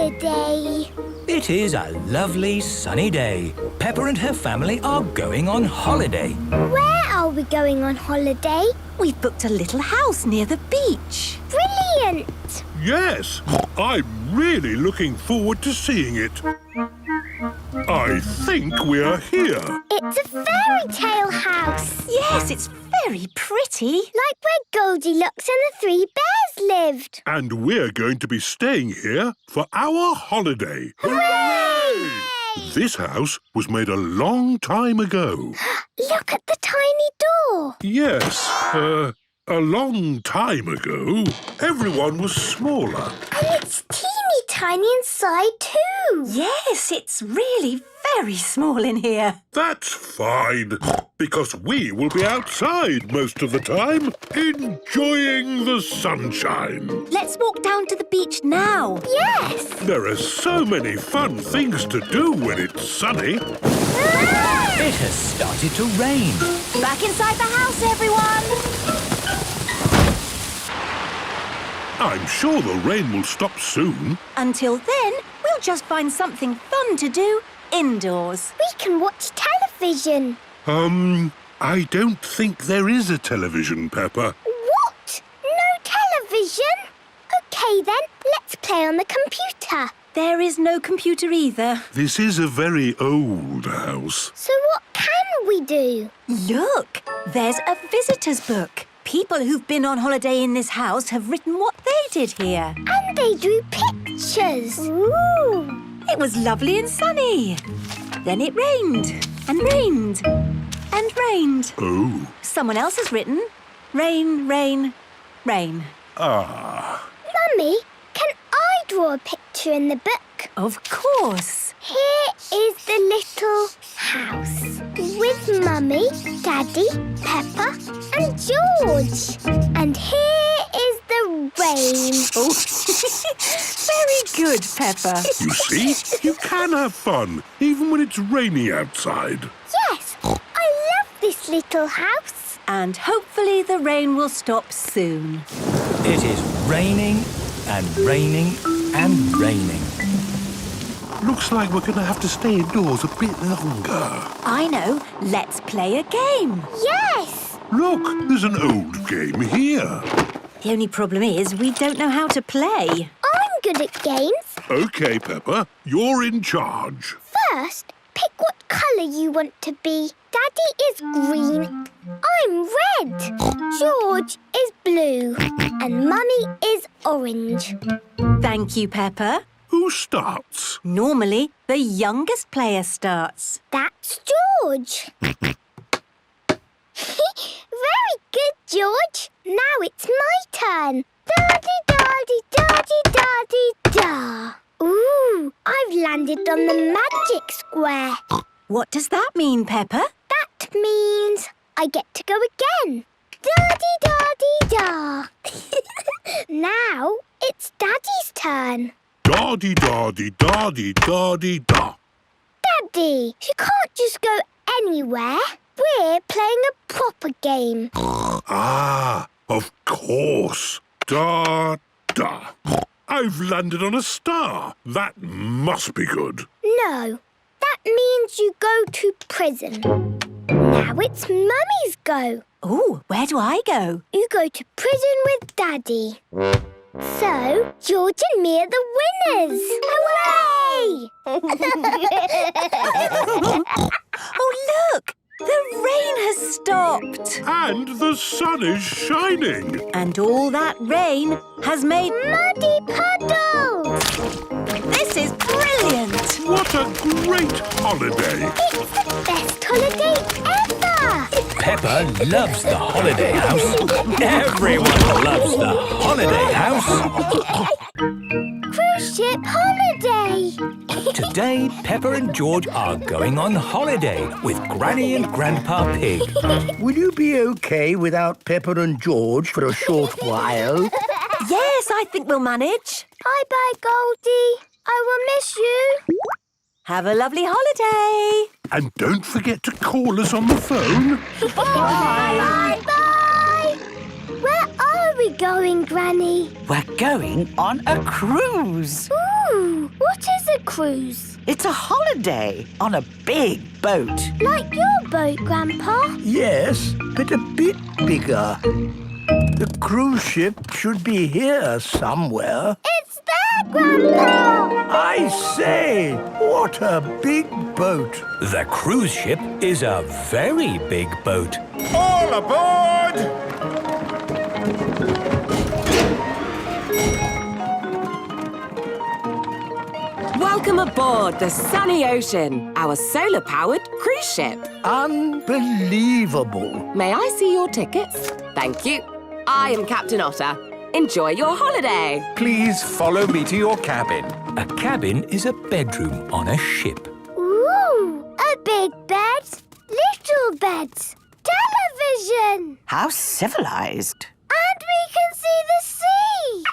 holiday. It is a lovely sunny day. Peppa and her family are going on holiday. Where are we going on holiday? We've booked a little house near the beach. Brilliant! Yes, I'm really looking forward to seeing it. I think we're here. It's a fairy tale house. Yes, it's very pretty. Like where Goldilocks and the three bears lived. And we're going to be staying here for our holiday. Hooray! This house was made a long time ago. Look at the tiny door. Yes, a long time ago, everyone was smaller. And it's teeny tiny inside too. Yes, it's really very small in here. That's fine, because we will be outside most of the time, enjoying the sunshine. Let's walk down to the beach now. Yes! There are so many fun things to do when it's sunny. It has started to rain. Back inside the house, everyone. I'm sure the rain will stop soon. Until then, we'll just find something fun to do indoors. We can watch television. I don't think there is a television, Peppa. What? No television? OK then, let's play on the computer. There is no computer either. This is a very old house. So what can we do? Look, there's a visitor's book. People who've been on holiday in this house have written what they did here. And they drew pictures. Ooh! It was lovely and sunny. Then it rained and rained and rained. Oh. Someone else has written, rain, rain, rain. Ah. Mummy, can I draw a picture in the book? Of course. Here is the little house with Mummy, Daddy, Peppa and George. And here is the rain. Oh, very good, Peppa. You see, you can have fun, even when it's rainy outside. Yes, I love this little house. And hopefully the rain will stop soon. It is raining and raining and raining. Looks like we're going to have to stay indoors a bit longer. I know. Let's play a game. Yes! Look, there's an old game here. The only problem is we don't know how to play. I'm good at games. OK, Peppa, you're in charge. First, pick what colour you want to be. Daddy is green. I'm red. George is blue. And Mummy is orange. Thank you, Peppa. Who starts? Normally, the youngest player starts. That's George. Very good, George. Now it's my turn. Da-dee-da-dee-da-dee-da-dee-da. Ooh, I've landed on the magic square. What does that mean, Peppa? That means I get to go again. Da-dee-da-dee-da. Now it's Daddy's turn. Da-dee-da-dee-da-dee-da-dee-da. Daddy, you can't just go anywhere. We're playing a proper game. Ah, of course. Da-da. I've landed on a star. That must be good. No, that means you go to prison. Now it's Mummy's go. Oh, where do I go? You go to prison with Daddy. So, George and me are the winners! Hooray! Oh, look! The rain has stopped. And the sun is shining. And all that rain has made... Muddy puddles! This is brilliant! What a great holiday. It's the best holiday ever! Peppa loves the holiday house. Everyone loves the holiday house. Cruise ship holiday! Today, Peppa and George are going on holiday with Granny and Grandpa Pig. Will you be OK without Peppa and George for a short while? Yes, I think we'll manage. Bye-bye, Goldie. I will miss you. Have a lovely holiday. And don't forget to call us on the phone. Bye-bye! Where are we going, Granny? We're going on a cruise. Ooh, what is a cruise? It's a holiday on a big boat. Like your boat, Grandpa? Yes, but a bit bigger. The cruise ship should be here somewhere. It's there, Grandpa! I say, what a big boat. The cruise ship is a very big boat. All aboard! Welcome aboard the sunny ocean, our solar-powered cruise ship. Unbelievable. May I see your tickets? Thank you. I am Captain Otter. Enjoy your holiday. Please follow me to your cabin. A cabin is a bedroom on a ship. Ooh, a big bed, little beds, television, How civilized. and we can see the sea.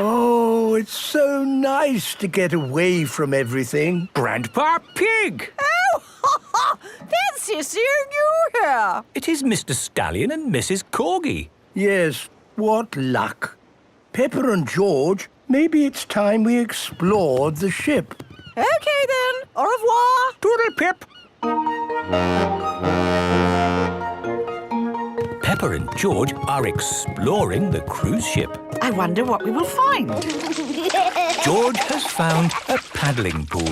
Oh, it's so nice to get away from everything. Grandpa Pig! Fancy seeing you here. It is Mr. Stallion and Mrs. Corgi. Yes, what luck. Peppa and George, maybe it's time we explored the ship. Okay then. Au revoir. Toodle pip! Peppa and George are exploring the cruise ship. I wonder what we will find. George has found a paddling pool.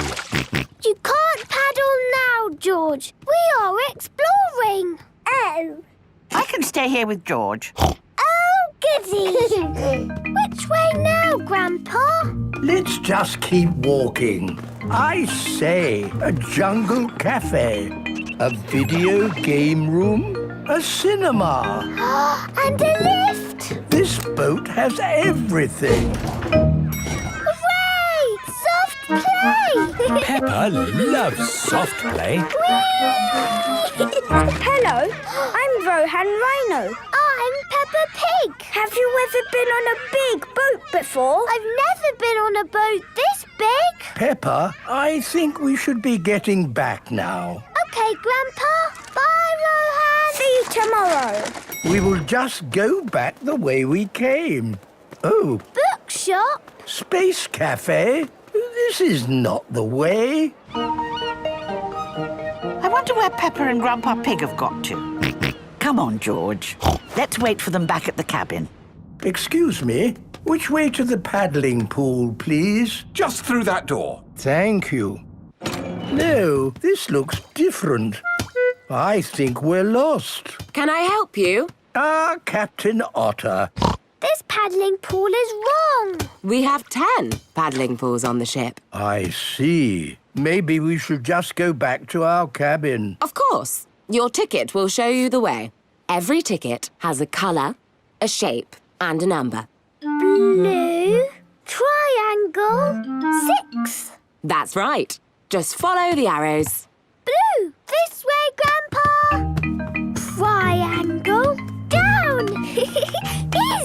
You can't paddle now, George. We are exploring. Oh. I can stay here with George. Oh, goody. Which way now, Grandpa? Let's just keep walking. I say, a jungle cafe, a video game room, a cinema. And a lift. This boat has everything. Hooray! Soft play. Peppa loves soft play. Hello, I'm Rohan Rhino. I'm Peppa Pig. Have you ever been on a big boat before? I've never been on a boat this big. Peppa, I think we should be getting back now. Okay, Grandpa. Bye, Rohan. See you tomorrow. We will just go back the way we came. Oh, Bookshop? Space Cafe? This is not the way. I wonder where Peppa and Grandpa Pig have got to. Come on, George. Let's wait for them back at the cabin. Excuse me, which way to the paddling pool, please? Just through that door. Thank you. No, this looks different. I think we're lost. Can I help you? Captain Otter. This paddling pool is wrong. We have 10 paddling pools on the ship. I see. Maybe we should just go back to our cabin. Of course. Your ticket will show you the way. Every ticket has a colour, a shape, and a number. Blue, triangle, 6. That's right. Just follow the arrows. Blue, this way, Grandpa. Triangle, down.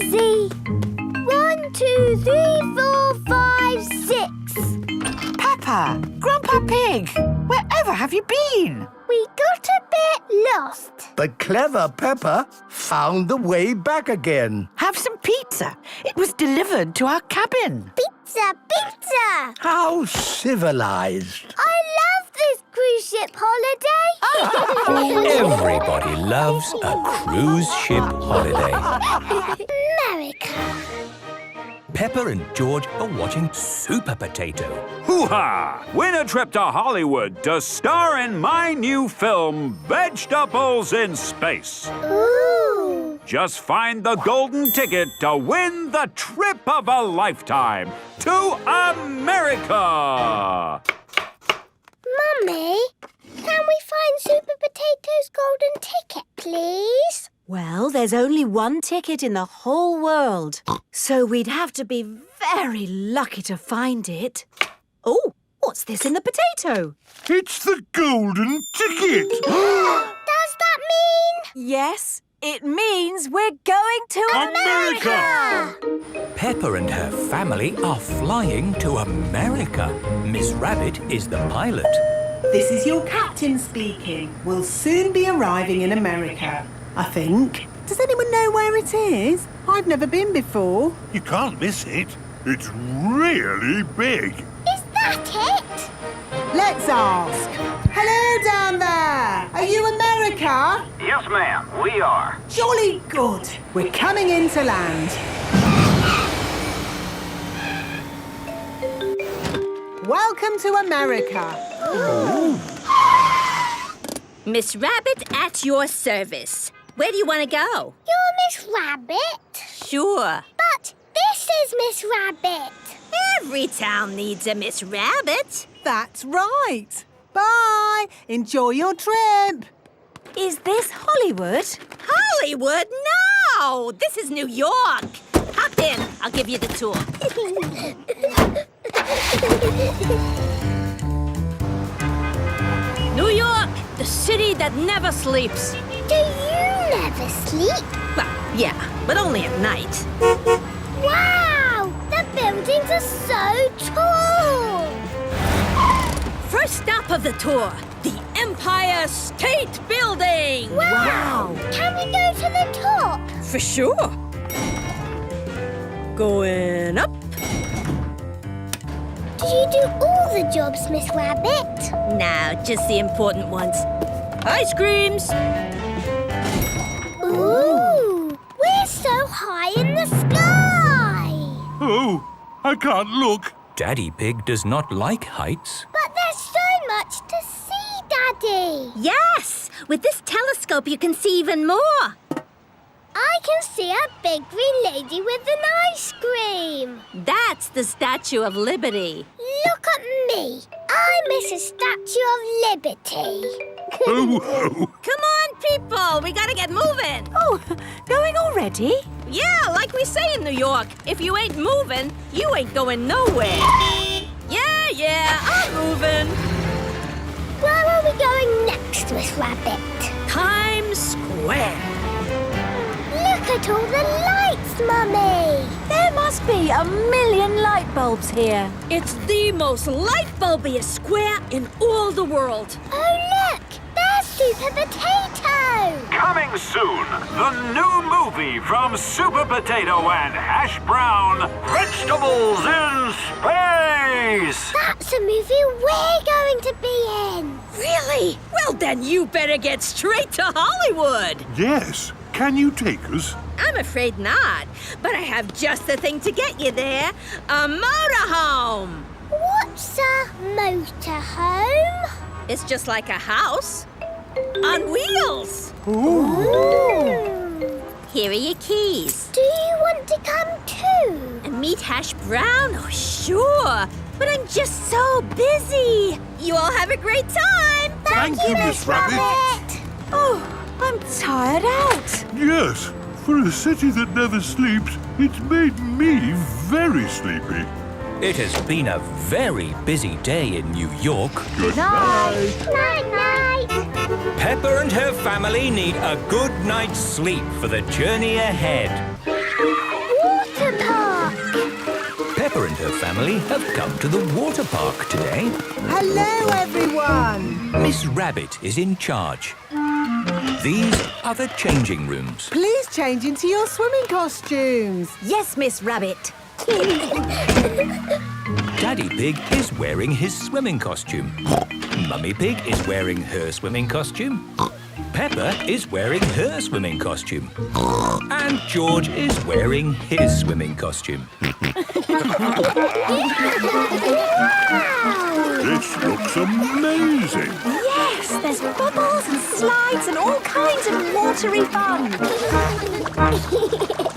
Easy. 1, 2, 3, 4, 5, 6. Peppa, Grandpa Pig, wherever have you been? We got a bit lost. But clever Peppa found the way back again. Have some pizza. It was delivered to our cabin. Pizza, pizza. How civilized. I love this cruise ship holiday. Everybody loves a cruise ship holiday. America. Peppa and George are watching Super Potato. Hoo-ha! Win a trip to Hollywood to star in my new film, Vegetables in Space. Ooh. Just find the golden ticket to win the trip of a lifetime to America! Mummy, can we find Super Potato's golden ticket, please? Well, there's only one ticket in the whole world, so we'd have to be very lucky to find it. Oh, what's this in the potato? It's the golden ticket! Does that mean? Yes, it means we're going to America! Peppa and her family are flying to America. Miss Rabbit is the pilot. This is your captain speaking. We'll soon be arriving in America. I think. Does anyone know where it is? I've never been before. You can't miss it. It's really big. Is that it? Let's ask. Hello down there. Are you America? Yes, ma'am, we are. Jolly good. We're coming into land. Welcome to America. Miss Rabbit at your service. Where do you want to go? You're Miss Rabbit? Sure. But this is Miss Rabbit. Every town needs a Miss Rabbit. That's right. Bye. Enjoy your trip. Is this Hollywood? Hollywood? No! This is New York. Hop in. I'll give you the tour. New York, the city that never sleeps. Do you never sleep? Well, yeah, but only at night. Wow! The buildings are so tall! First stop of the tour, the Empire State Building. Wow! Can we go to the top? For sure. Going up. Do you do all the jobs, Miss Rabbit? Now, just the important ones. Ice creams. Ooh! We're so high in the sky! Oh, I can't look. Daddy Pig does not like heights. But there's so much to see, Daddy! Yes! With this telescope, you can see even more. I can see a big green lady with an ice cream. That's the Statue of Liberty. Look at me. I'm Mrs. Statue of Liberty. Oh, oh. Come on, people. We gotta get moving. Oh, going already? Yeah, like we say in New York, if you ain't moving, you ain't going nowhere. Yeah, I'm moving. Where are we going next, Miss Rabbit? Times Square. Look at all the lights, Mummy. There must be a million light bulbs here. It's the most light bulbiest square in all the world. Oh, look. There's Super Potato. Coming soon, the new movie from Super Potato and Hash Brown, Vegetables in Space. That's a movie we're going to be in. Really? Well, then you better get straight to Hollywood. Yes. Can you take us? I'm afraid not, but I have just the thing to get you there. A motorhome. What's a motorhome? It's just like a house on wheels. Ooh. Here are your keys. Do you want to come too? And meet Hash Brown? Oh, sure. But I'm just so busy. You all have a great time. Thank you, Miss Rabbit. Oh, I'm tired out. Yes. For a city that never sleeps, it's made me very sleepy. It has been a very busy day in New York. Good night. Night-night. Peppa and her family need a good night's sleep for the journey ahead. Water park. Peppa and her family have come to the water park today. Hello, everyone. Miss Rabbit is in charge. These are the changing rooms. Please change into your swimming costumes. Yes, Miss Rabbit. Daddy Pig is wearing his swimming costume. Mummy Pig is wearing her swimming costume. Peppa is wearing her swimming costume. And George is wearing his swimming costume. This looks amazing. Yes, there's bubbles and slides and all kinds of watery fun.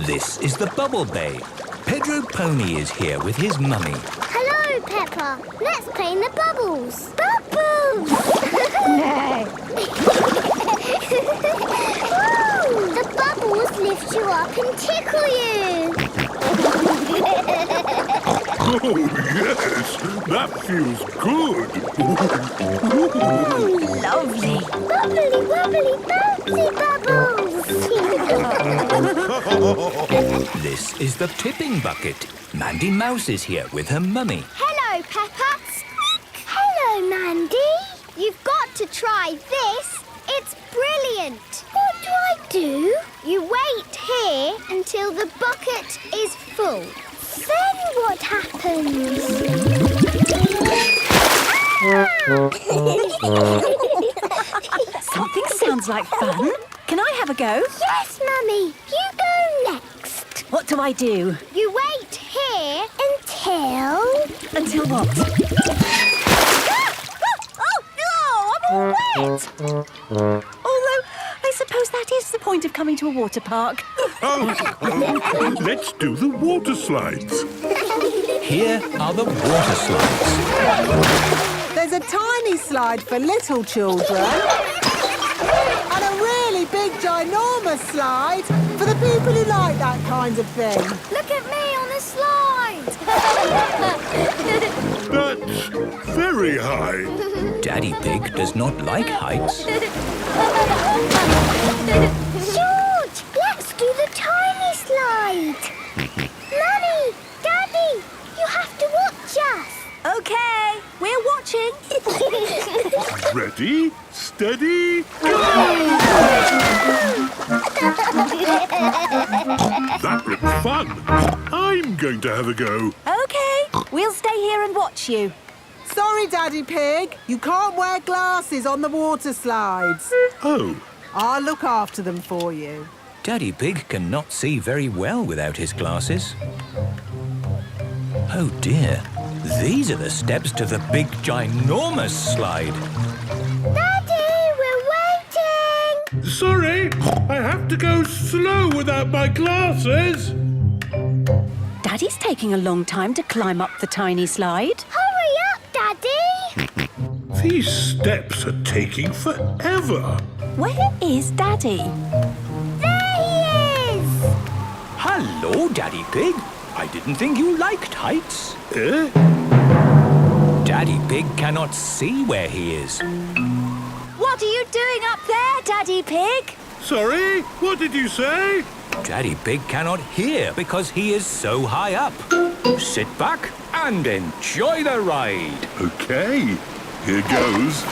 This is the Bubble Bay. Pedro Pony is here with his mummy. Hello, Peppa. Let's play in the bubbles. Bubbles! Ooh, the bubbles lift you up and tickle you. Oh, yes. That feels good. Lovely. Bubbly, bubbly, bouncy bubbles. This is the tipping bucket. Mandy Mouse is here with her mummy. Hello, Peppa. Hello, Mandy. You've got to try this. It's brilliant. What do I do? You wait here until the bucket is full. Then what happens? Something sounds like fun. Can I have a go? Yes, Mummy. You go next. What do I do? You wait here until... Until what? Oh, no! I'm all wet! Although, I suppose that is the point of coming to a water park. Let's do the water slides. Here are the water slides. There's a tiny slide for little children and a really big, ginormous slide for the people who like that kind of thing. Look at me on the slide. That's very high. Daddy Pig does not like heights. George, let's do the tiny slide. Mummy, Daddy, you have to watch us. OK, we're watching. Ready, steady, go! That looked fun. I'm going to have a go. OK, we'll stay here and watch you. Sorry, Daddy Pig. You can't wear glasses on the water slides. Oh, I'll look after them for you. Daddy Pig cannot see very well without his glasses. Oh dear, these are the steps to the big, ginormous slide. Daddy, we're waiting. sorry. I have to go slow without my glasses. Daddy's taking a long time to climb up the tiny slide. Hurry up, Daddy. These steps are taking forever. Where is Daddy? There he is. Hello, Daddy Pig. I didn't think you liked heights. Eh? Daddy Pig cannot see where he is. What are you doing up there, Daddy Pig? Sorry, what did you say? Daddy Pig cannot hear because he is so high up. Sit back and enjoy the ride. Okay, here goes.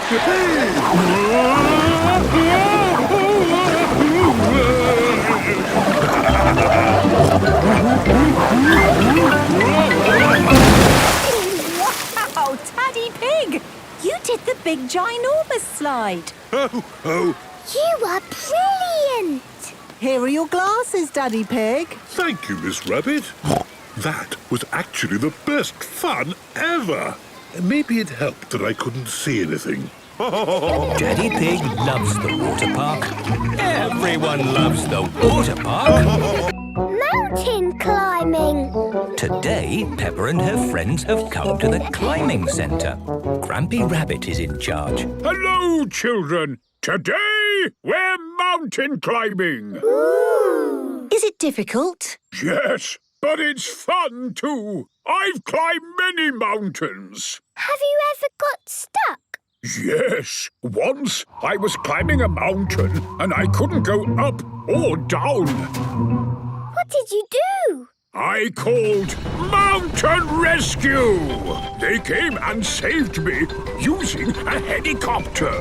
Wow, Daddy Pig! You did the big ginormous slide. Oh, You are brilliant. Here are your glasses, Daddy Pig. thank you, Miss Rabbit. That was actually the best fun ever. Maybe it helped that I couldn't see anything. Daddy Pig loves the water park. Everyone loves the water park. Mountain climbing. Today, Peppa and her friends have come to the climbing centre. Grampy Rabbit is in charge. Hello, children. Today, we're mountain climbing. Is it difficult? Yes, but it's fun too. I've climbed many mountains. Have you ever got stuck? Yes, once I was climbing a mountain and I couldn't go up or down. What did you do? I called Mountain Rescue. They came and saved me using a helicopter.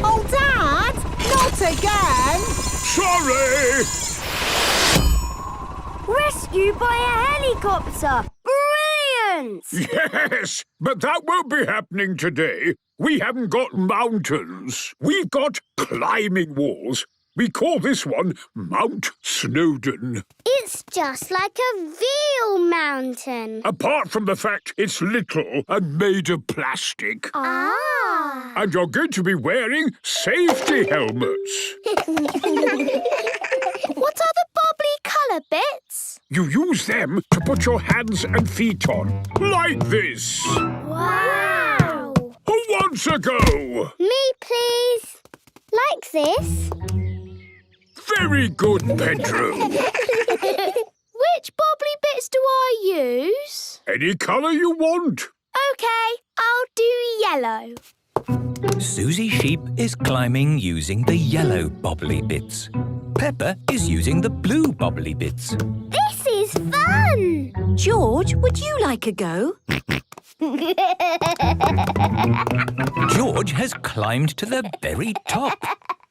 Oh, Dad! Not again! Sorry! Rescued by a helicopter. Brilliant! Yes, but that won't be happening today. We haven't got mountains. We've got climbing walls. We call this one Mount Snowdon. It's just like a real mountain. Apart from the fact it's little and made of plastic. Ah. And you're going to be wearing safety helmets. What are the bubbly colour bits? You use them to put your hands and feet on, like this. Wow. Who wants a go? Me, please. Like this. Very good, Pedro. Which bubbly bits do I use? Any colour you want. OK, I'll do yellow. Susie Sheep is climbing using the yellow bobbly bits. Peppa is using the blue bobbly bits. This is fun. George, would you like a go? George has climbed to the very top.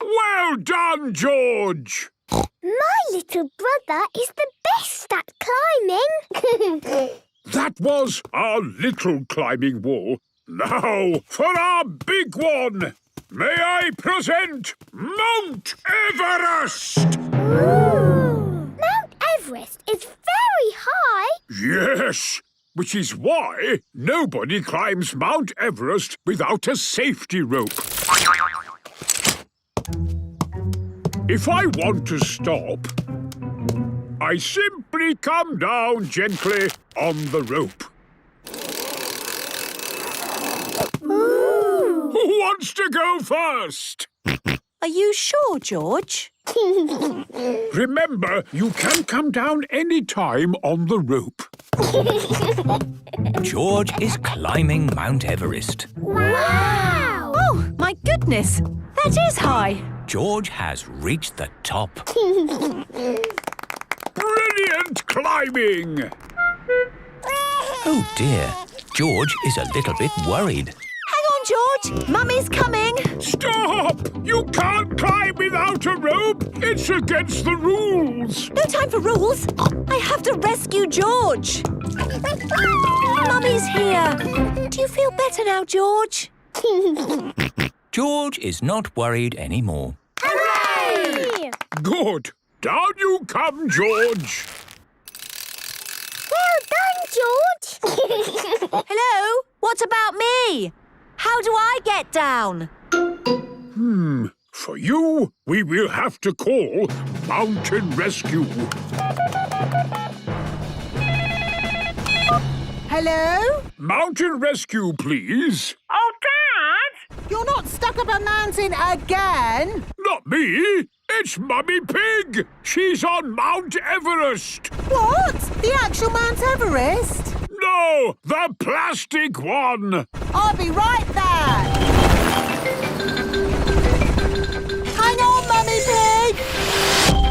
Well done, George. My little brother is the best at climbing. That was our little climbing wall. Now for our big one. May I present Mount Everest? Mount Everest is very high. Yes, which is why nobody climbs Mount Everest without a safety rope. If I want to stop, I simply come down gently on the rope. Who wants to go first? Are you sure, George? Remember, you can come down any time on the rope. George is climbing Mount Everest. Wow! Oh, my goodness! That is high. George has reached the top. Brilliant climbing! Oh dear, George is a little bit worried. Hang on, George. Mummy's coming. Stop! You can't climb without a rope. It's against the rules. No time for rules. I have to rescue George. Mummy's here. Do you feel better now, George? George is not worried anymore. Hooray! Good. Down you come, George. Well done, George. Hello? What about me? How do I get down? For you, we will have to call Mountain Rescue. Hello? Mountain Rescue, please. Oh, Dad! You're not stuck up a mountain again? Not me. It's Mummy Pig. She's on Mount Everest. What? The actual Mount Everest? No, the plastic one. I'll be right back. Hang on, Mummy Pig!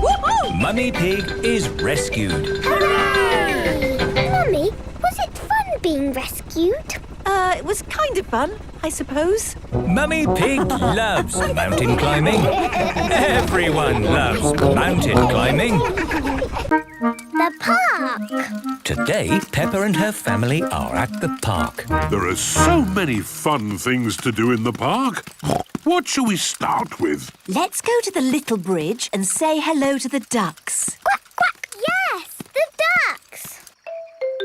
Woohoo! Mummy Pig is rescued. Hooray! Mummy, was it fun being rescued? It was kind of fun, I suppose. Mummy Pig loves mountain climbing. Everyone loves mountain climbing. The park. Today, Peppa and her family are at the park. There are so many fun things to do in the park. What shall we start with? Let's go to the little bridge and say hello to the ducks. Quack, quack. Yes, the ducks.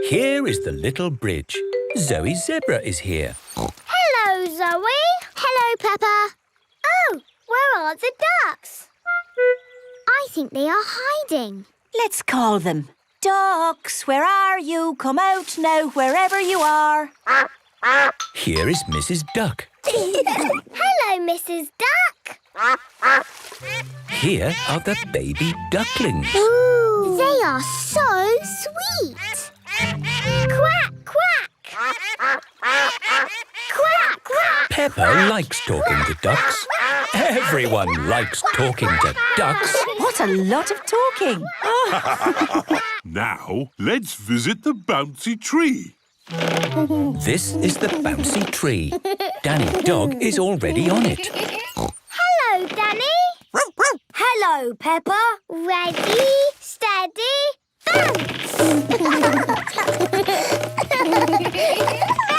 Here is the little bridge. Zoe Zebra is here. Hello, Zoe. Hello, Peppa. Oh, where are the ducks? I think they are hiding. Let's call them. Ducks, where are you? Come out now, wherever you are. Here is Mrs. Duck. Hello, Mrs. Duck. Here are the baby ducklings. Ooh. They are so sweet. Quack, quack. Quack, quack. Peppa likes talking to ducks. Everyone likes talking to ducks. What a lot of talking. Now, let's visit the bouncy tree. This is the bouncy tree. Danny Dog is already on it. Hello, Danny. Hello, Peppa. Ready, steady, bounce.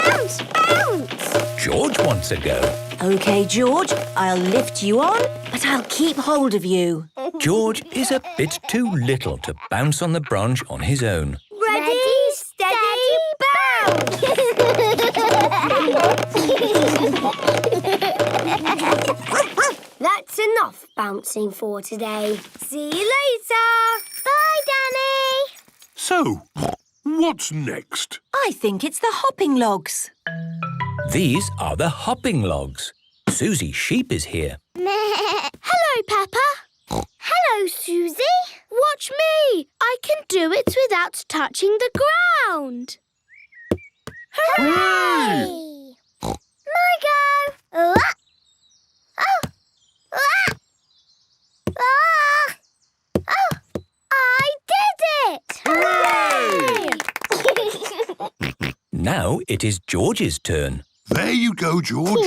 Bounce, bounce. George wants a go. OK, George, I'll lift you on, but I'll keep hold of you. George is a bit too little to bounce on the branch on his own. Ready, steady, bounce. That's enough bouncing for today. See you later. Bye, Danny. So, what's next? I think it's the hopping logs. These are the hopping logs. Susie Sheep is here. Hello, Peppa. Hello, Susie. Watch me. I can do it without touching the ground. Hooray! My go. Oh. Oh, I did it! Hooray! Now it is George's turn. There you go, George.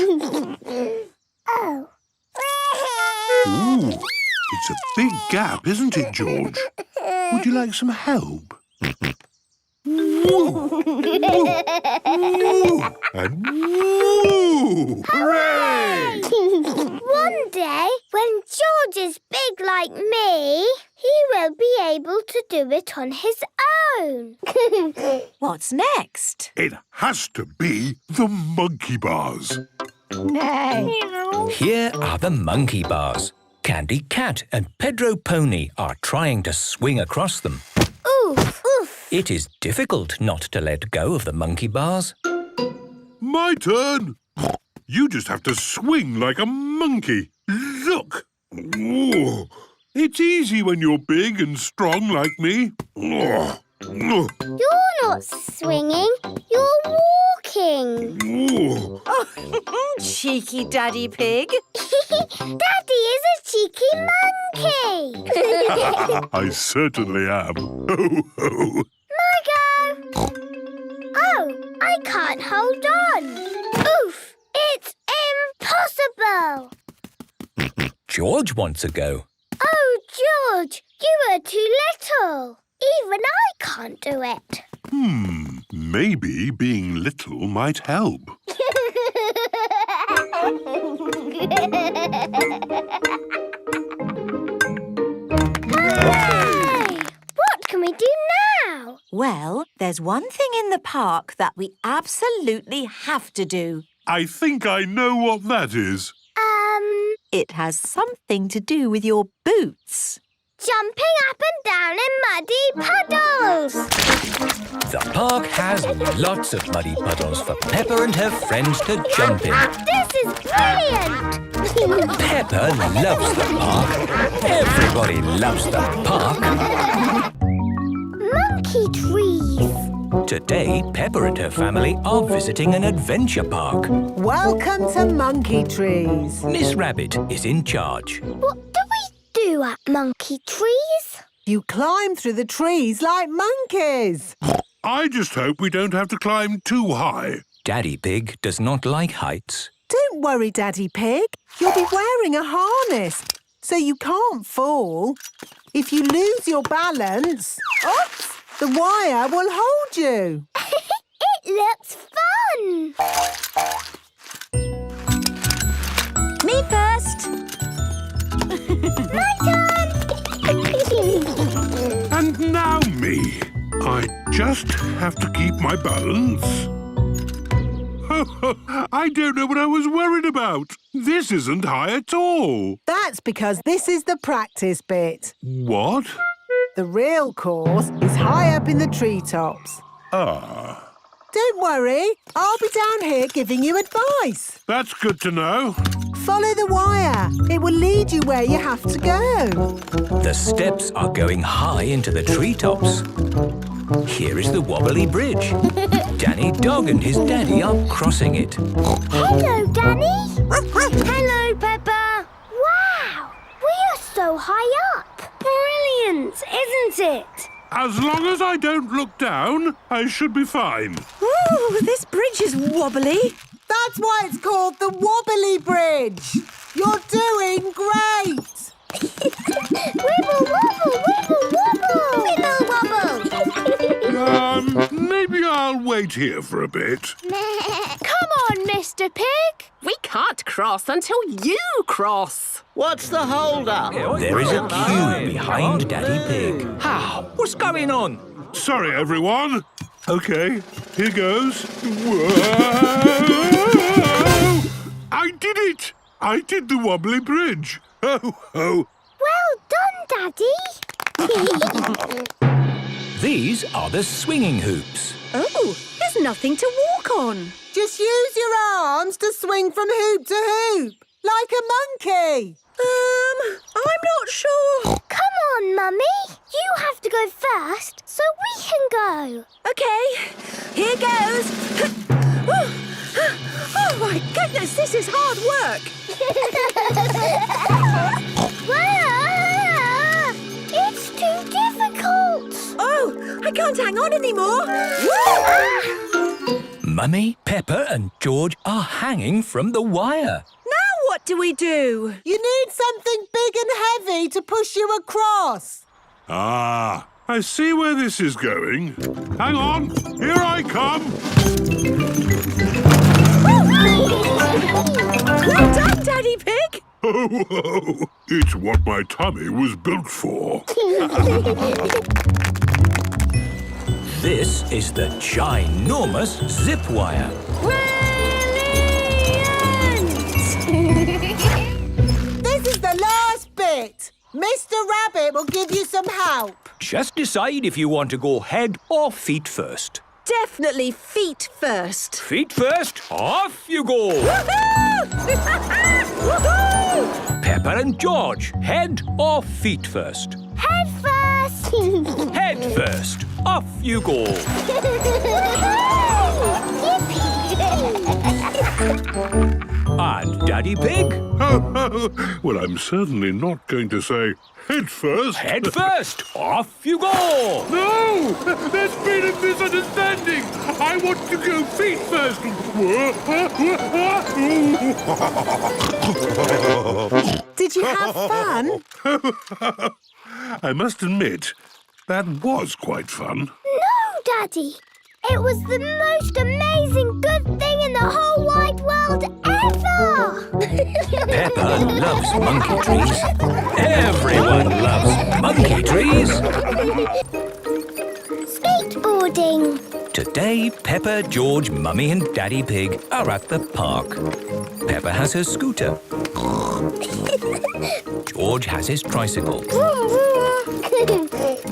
Oh. Ooh, It's a big gap, isn't it, George? Would you like some help? Woo! Woo! And woo! Hooray! One day, when George is big like me, he will be able to do it on his own. What's next? It has to be the monkey bars. Here are the monkey bars. Candy Cat and Pedro Pony are trying to swing across them. Oof, oof. It is difficult not to let go of the monkey bars. My turn. You just have to swing like a monkey. Look. Ooh. It's easy when you're big and strong like me. You're not swinging, you're walking. Ooh. Cheeky Daddy Pig. Daddy is a cheeky monkey. I certainly am. Ho, ho. My go. Oh, I can't hold on. Oof, it's impossible. George wants a go. Oh, George, you are too little. Even I can't do it. Maybe being little might help. Hooray! What can we do now? Well, there's one thing in the park that we absolutely have to do. I think I know what that is. It has something to do with your boots. Jumping up and down in muddy puddles. The park has lots of muddy puddles for Peppa and her friends to jump in. This is brilliant. Peppa loves the park. Everybody loves the park. Monkey trees. Today, Peppa and her family are visiting an adventure park. Welcome to Monkey Trees. Miss Rabbit is in charge. What do we do at Monkey Trees? You climb through the trees like monkeys. I just hope we don't have to climb too high. Daddy Pig does not like heights. Don't worry, Daddy Pig. You'll be wearing a harness, so you can't fall. If you lose your balance, oops, the wire will hold you. It looks fun. Me first. My turn. And now me. I just have to keep my balance. I don't know what I was worried about. This isn't high at all. That's because this is the practice bit. What? The real course is high up in the treetops. Ah, Don't worry, I'll be down here giving you advice. that's good to know. Follow the wire. It will lead you where you have to go. The steps are going high into the treetops. Here is the wobbly bridge. Danny Dog and his daddy are crossing it. Hello, Danny. Hello, Peppa. Wow, we are so high up. Brilliant, isn't it? As long as I don't look down, I should be fine. Ooh, this bridge is wobbly. That's why it's called the Wobbly Bridge. You're doing great. Wibble, wobble, wibble, wobble. Wibble, wobble. Maybe I'll wait here for a bit. Come on, Mr. Pig. We can't cross until you cross. What's the hold-up? There is a queue behind Daddy Pig. How? What's going on? Sorry, everyone. OK, here goes. Whoa! I did it! I did the wobbly bridge. Ho, ho. Well done, Daddy. These are the swinging hoops. Oh, there's nothing to walk on. Just use your arms to swing from hoop to hoop, like a monkey. I'm not sure. Come on, Mummy. You have to go first, so we can go. Okay, here goes. Oh, my goodness, this is hard work. Whoa! It's too difficult. Oh, I can't hang on anymore. Mummy, Peppa and George are hanging from the wire. Now what What do we do? You need something big and heavy to push you across. Ah, I see where this is going. Hang on, here I come. Well done, Daddy Pig! Oh, it's what my tummy was built for. This is the ginormous zip wire. This is the last bit. Mr. Rabbit will give you some help. Just decide if you want to go head or feet first. Definitely feet first. Feet first, off you go! Peppa and George, head or feet first? Head first. Head first, off you go! And Daddy Pig? Well, I'm certainly not going to say head first. Head first, off you go! No! There's been a misunderstanding. I want to go feet first. Did you have fun? I must admit, that was quite fun. No, Daddy. It was the most amazing good thing in the whole wide world ever! Peppa loves monkey trees. Everyone loves monkey trees. Skateboarding. Today, Peppa, George, Mummy and Daddy Pig are at the park. Peppa has her scooter. George has his tricycle.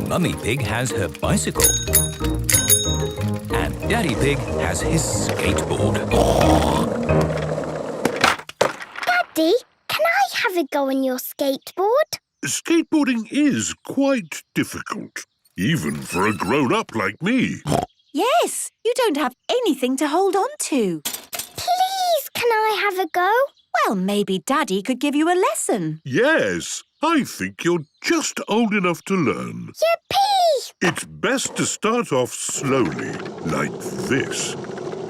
Mummy Pig has her bicycle. And Daddy Pig has his skateboard. Daddy, can I have a go on your skateboard? Skateboarding is quite difficult, even for a grown-up like me. Yes, you don't have anything to hold on to. Please, can I have a go? Well, maybe Daddy could give you a lesson. Yes, I think you're just old enough to learn. Yippee! It's best to start off slowly, like this.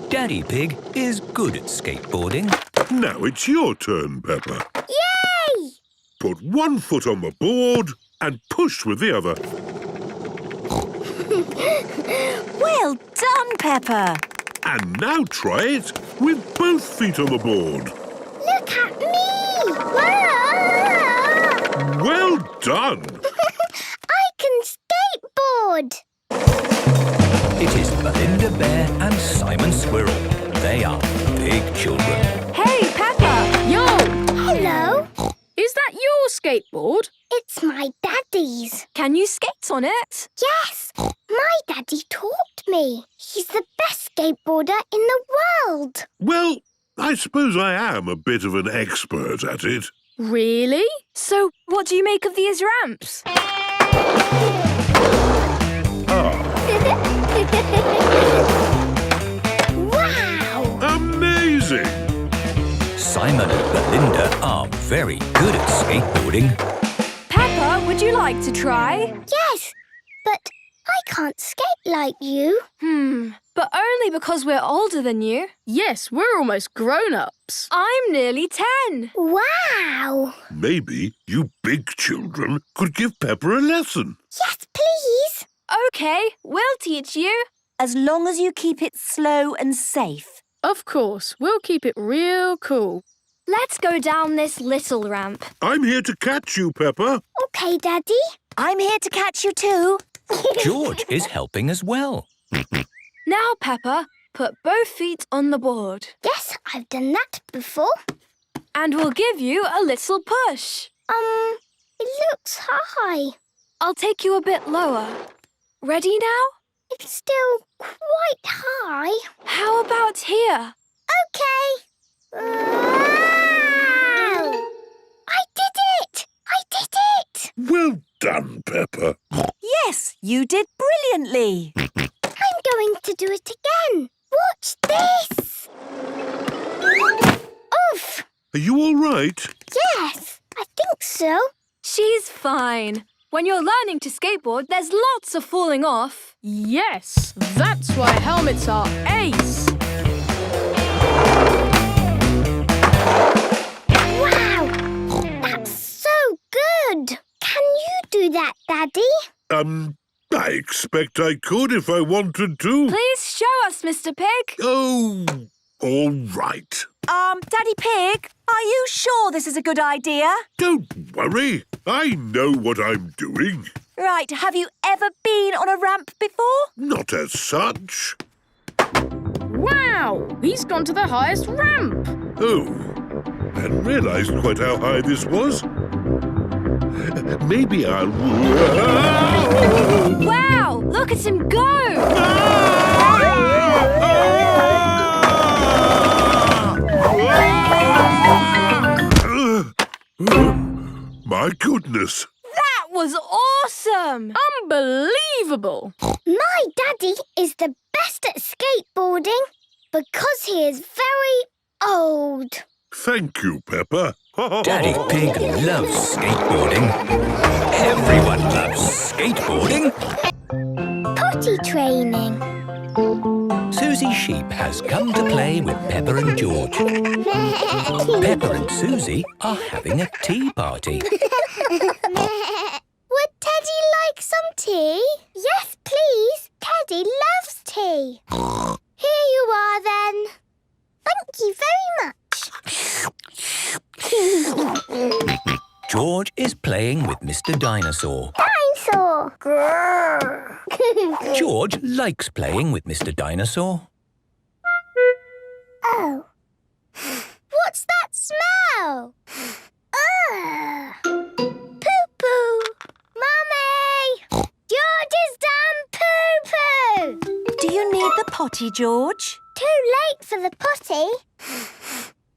Daddy Pig is good at skateboarding. Now it's your turn, Peppa. Yay! Put one foot on the board and push with the other. Well done, Peppa. And now try it with both feet on the board. Look at me! Wow! Well done! I can skateboard! It is Belinda Bear and Simon Squirrel. They are big children. Hey, Peppa! Yo! Hello. Is that your skateboard? It's my daddy's. Can you skate on it? Yes, my daddy taught me. He's the best skateboarder in the world. Well, I suppose I am a bit of an expert at it. Really? So, what do you make of these ramps? Wow! Amazing! Simon and Belinda are very good at skateboarding. Peppa, would you like to try? Yes, but I can't skate like you. But only because we're older than you. Yes, we're almost grown-ups. I'm nearly 10. Wow! Maybe you big children could give Peppa a lesson. Yes, please. OK, we'll teach you. As long as you keep it slow and safe. Of course, we'll keep it real cool. Let's go down this little ramp. I'm here to catch you, Peppa. OK, Daddy. I'm here to catch you too. George is helping as well. Now, Peppa, put both feet on the board. Yes, I've done that before. And we'll give you a little push. It looks high. I'll take you a bit lower. Ready now? It's still quite high. How about here? OK. Wow! I did it! I did it! Well done, Peppa. Yes, you did brilliantly. I'm going to do it again. Watch this. Oof! Are you all right? Yes, I think so. She's fine. When you're learning to skateboard, there's lots of falling off. Yes, that's why helmets are ace. Wow! Daddy? I expect I could if I wanted to. Please show us, Mr. Pig. Oh, all right. Daddy Pig, are you sure this is a good idea? Don't worry. I know what I'm doing. Right, have you ever been on a ramp before? Not as such. Wow, he's gone to the highest ramp. Oh, hadn't realised quite how high this was. Maybe I'll... Wow, look at him go. My goodness. That was awesome. Unbelievable. My daddy is the best at skateboarding because he is very old. Thank you, Peppa. Daddy Pig loves skateboarding. Everyone loves skateboarding. Potty training. Susie Sheep has come to play with Peppa and George. Peppa and Susie are having a tea party. Would Teddy like some tea? Yes, please. Teddy loves tea. Here you are, then. Thank you very much. George is playing with Mr. Dinosaur. Dinosaur. Grrr. George likes playing with Mr. Dinosaur. Oh. What's that smell? Poo-poo. Mummy! George has done poo-poo. Do you need the potty, George? Too late for the potty.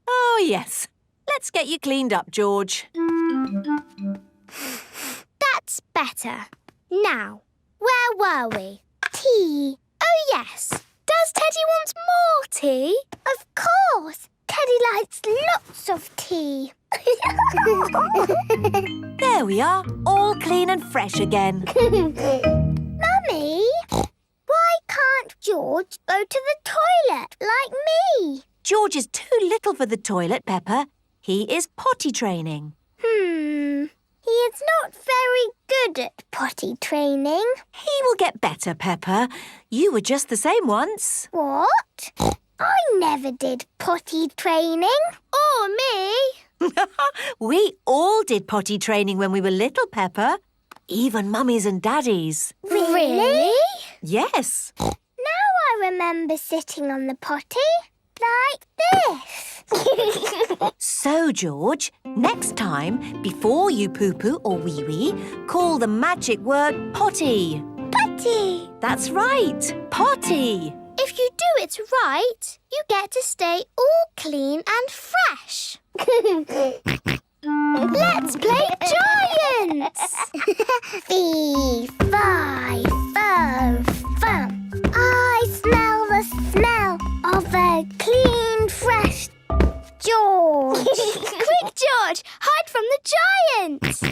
Oh, yes. Let's get you cleaned up, George. That's better. Now, where were we? Tea. Oh, yes. Does Teddy want more tea? Of course. Teddy likes lots of tea. There we are, all clean and fresh again. Mummy, why can't George go to the toilet like me? George is too little for the toilet, Peppa. He is potty training. He is not very good at potty training. He will get better, Peppa. You were just the same once. What? I never did potty training. Or me. We all did potty training when we were little, Peppa. Even mummies and daddies. Really? Yes. Now I remember sitting on the potty like this. So, George, next time, before you poo-poo or wee-wee, call the magic word potty. Potty. That's right, potty. If you do it right, you get to stay all clean and fresh. Let's play giants! Fee, fi, fo, fum. I smell the smell of a clean, fresh George. Quick, George, hide from the giants.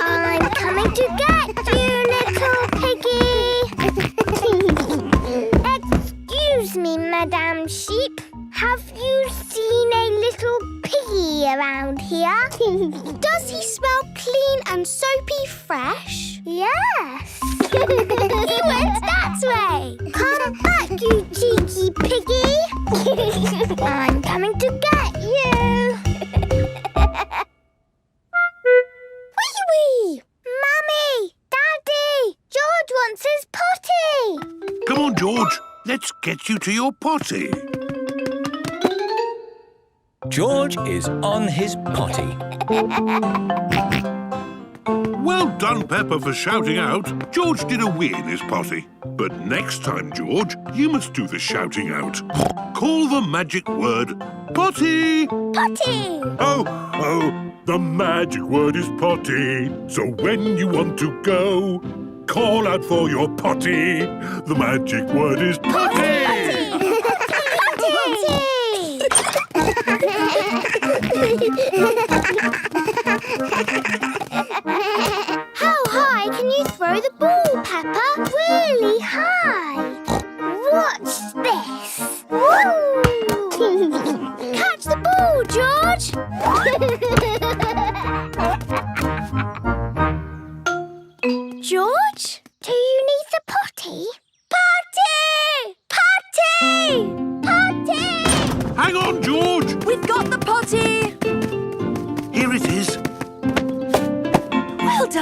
I'm coming to get you, little piggy. Excuse me, Madame Sheep. Have you seen a little piggy around here? Does he smell clean and soapy fresh? Yes. He went that way. Come back, you cheeky piggy. I'm coming to get you. Wee-wee! Mummy! Daddy! George wants his potty. Come on, George. Let's get you to your potty. George is on his potty. Well done, Peppa, for shouting out. George did a wee in his potty. But next time, George, you must do the shouting out. Call the magic word potty. Potty! Oh, the magic word is potty. So when you want to go, call out for your potty. The magic word is potty. How high can you throw the ball, Peppa? Really high. Watch this. Woo! Catch the ball, George.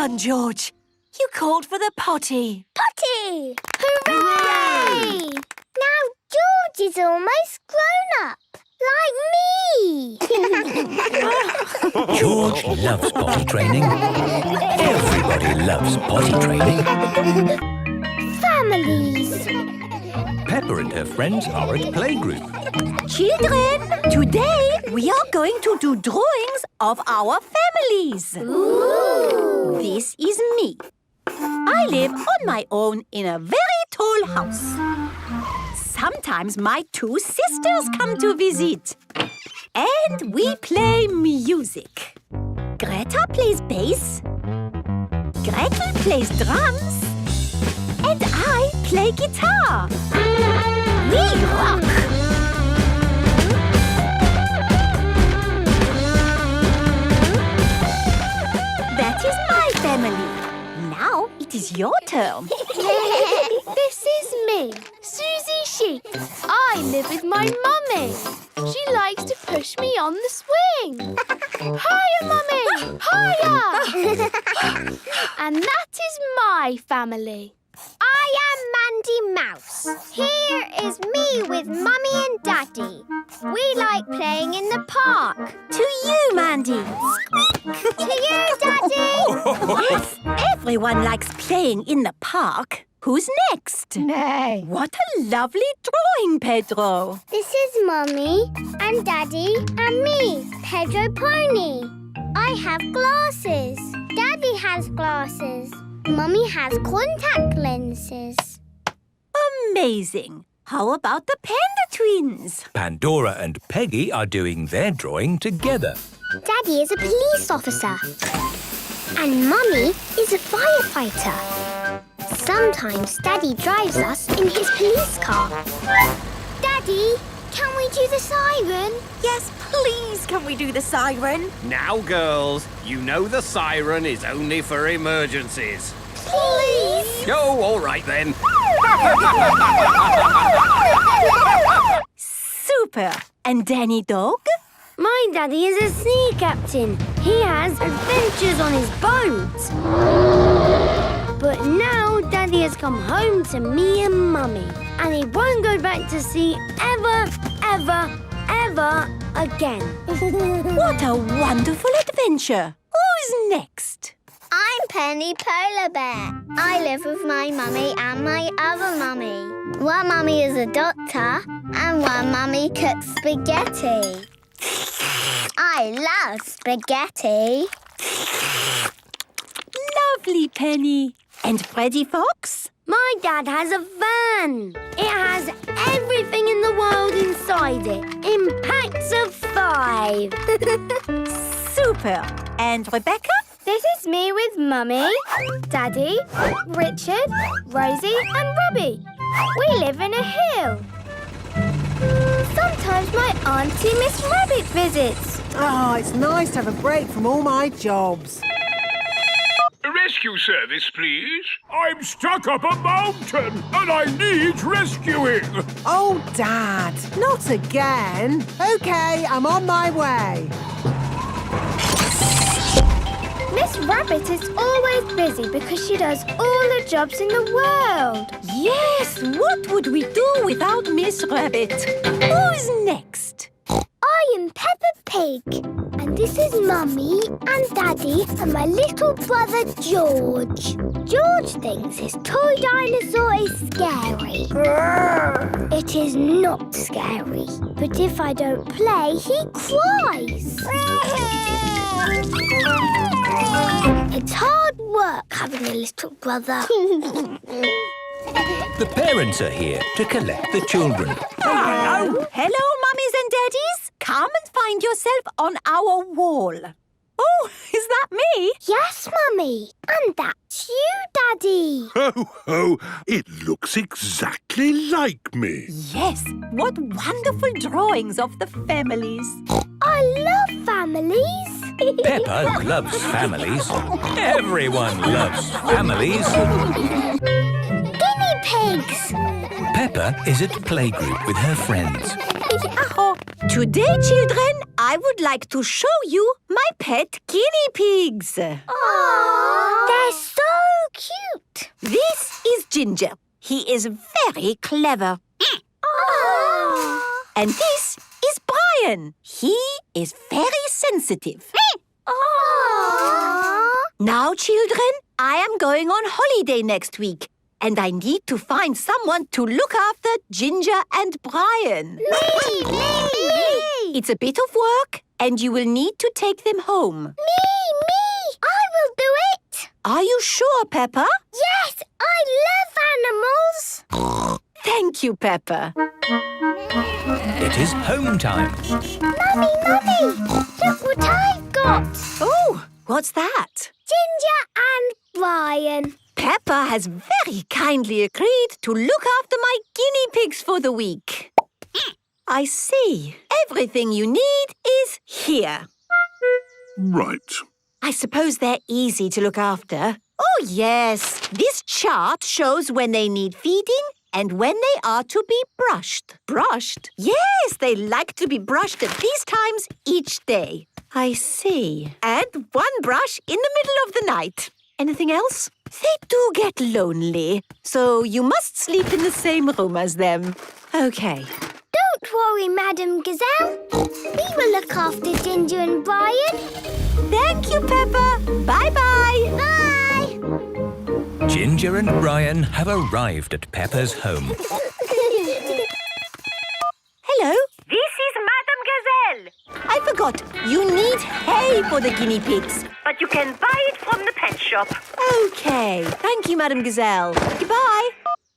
done, George. You called for the potty. Potty! Hooray! Now George is almost grown up, like me. George loves potty training. Everybody loves potty training. Families. Peppa and her friends are at playgroup. Children, today we are going to do drawings of our families. Ooh. This is me. I live on my own in a very tall house. Sometimes my two sisters come to visit. And we play music. Greta plays bass. Gretel plays drums. And I play guitar. We rock! That is my family. Now it is your turn. This is me, Susie Sheep. I live with my mummy. She likes to push me on the swing. Hiya, mummy! Hiya! And that is my family. I am Mandy Mouse. Here is me with Mummy and Daddy. We like playing in the park. To you, Mandy. To you, Daddy. Yes, everyone likes playing in the park. Who's next? Nay. What a lovely drawing, Pedro. This is Mummy and Daddy and me, Pedro Pony. I have glasses. Daddy has glasses. Mummy has contact lenses. Amazing. How about the Panda Twins? Pandora and Peggy are doing their drawing together. Daddy is a police officer. And Mummy is a firefighter. Sometimes Daddy drives us in his police car. Daddy, can we do the siren? Yes, please, can we do the siren? Now, girls, you know the siren is only for emergencies. Please! Oh, all right then. Super. And Danny Dog? My daddy is a sea captain. He has adventures on his boat. But now Daddy has come home to me and Mummy. And he won't go back to sea ever, ever, ever again. What a wonderful adventure. Who's next? I'm Penny Polar Bear. I live with my mummy and my other mummy. One mummy is a doctor and one mummy cooks spaghetti. I love spaghetti. Lovely, Penny. And Freddy Fox? My dad has a van. It has everything in the world inside it, in packs of 5. Super. And Rebecca? This is me with Mummy, Daddy, Richard, Rosie and Robbie. We live in a hill. Sometimes my auntie Miss Rabbit visits. Oh, it's nice to have a break from all my jobs. Rescue service, please. I'm stuck up a mountain and I need rescuing. Oh, Dad, not again. OK, I'm on my way. Miss Rabbit is always busy because she does all the jobs in the world. Yes, what would we do without Miss Rabbit? Who's next? I am Peppa Pig. And this is Mummy and Daddy and my little brother George. George thinks his toy dinosaur is scary. It is not scary. But if I don't play, he cries. It's hard work having a little brother. The parents are here to collect the children. Hello. Hello, mummies and daddies. Come and find yourself on our wall. Oh, is that me? Yes, Mummy. And that's you, Daddy. Ho, ho! It looks exactly like me. Yes, what wonderful drawings of the families. I love families. Peppa loves families. Everyone loves families. Guinea pigs. Peppa is at playgroup with her friends. Today, children, I would like to show you my pet guinea pigs. Aww. They're so cute. This is Ginger. He is very clever. And this is Brian. He is very sensitive. Now, children, I am going on holiday next week, and I need to find someone to look after Ginger and Brian. Me! It's a bit of work, and you will need to take them home. Me! I will do it. Are you sure, Peppa? Yes, I love animals. Thank you, Peppa. It is home time. Mummy, look what I've got. Oh, what's that? Ginger and Brian. Peppa has very kindly agreed to look after my guinea pigs for the week. I see. Everything you need is here. Right. I suppose they're easy to look after. Oh, yes. This chart shows when they need feeding and when they are to be brushed. Brushed? Yes, they like to be brushed at these times each day. I see. And one brush in the middle of the night. Anything else? They do get lonely, so you must sleep in the same room as them. Okay. Don't worry, Madam Gazelle. We will look after Ginger and Brian. Thank you, Peppa. Bye-bye. Bye. Ginger and Brian have arrived at Peppa's home. Hello. This is Madame Gazelle. I forgot. You need hay for the guinea pigs. But you can buy it from the pet shop. Okay. Thank you, Madame Gazelle. Goodbye.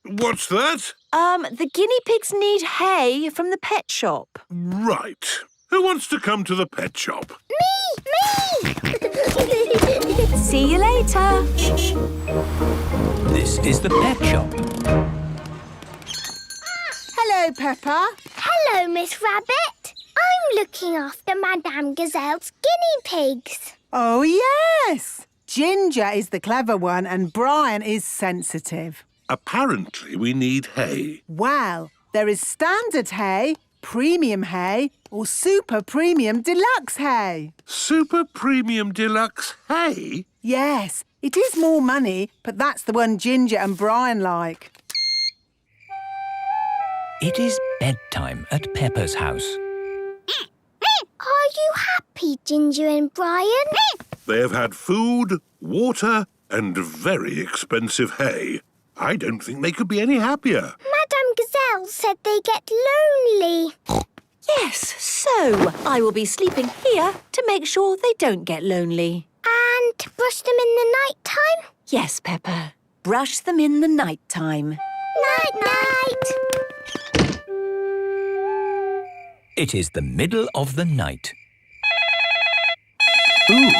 What's that? The guinea pigs need hay from the pet shop. Right. Who wants to come to the pet shop? Me! See you later. This is the pet shop. Hello, Peppa. Hello, Miss Rabbit. I'm looking after Madame Gazelle's guinea pigs. Oh, yes. Ginger is the clever one and Brian is sensitive. Apparently we need hay. Well, there is standard hay, premium hay or super premium deluxe hay. Super Premium Deluxe hay? Yes, it is more money, but that's the one Ginger and Brian like. It is bedtime at Peppa's house. Are you happy, Ginger and Brian? They have had food, water and very expensive hay. I don't think they could be any happier. Madame Gazelle said they get lonely. Yes, so I will be sleeping here to make sure they don't get lonely. And brush them in the night time? Yes, Peppa. Brush them in the night time. Night-night. It is the middle of the night. Ooh.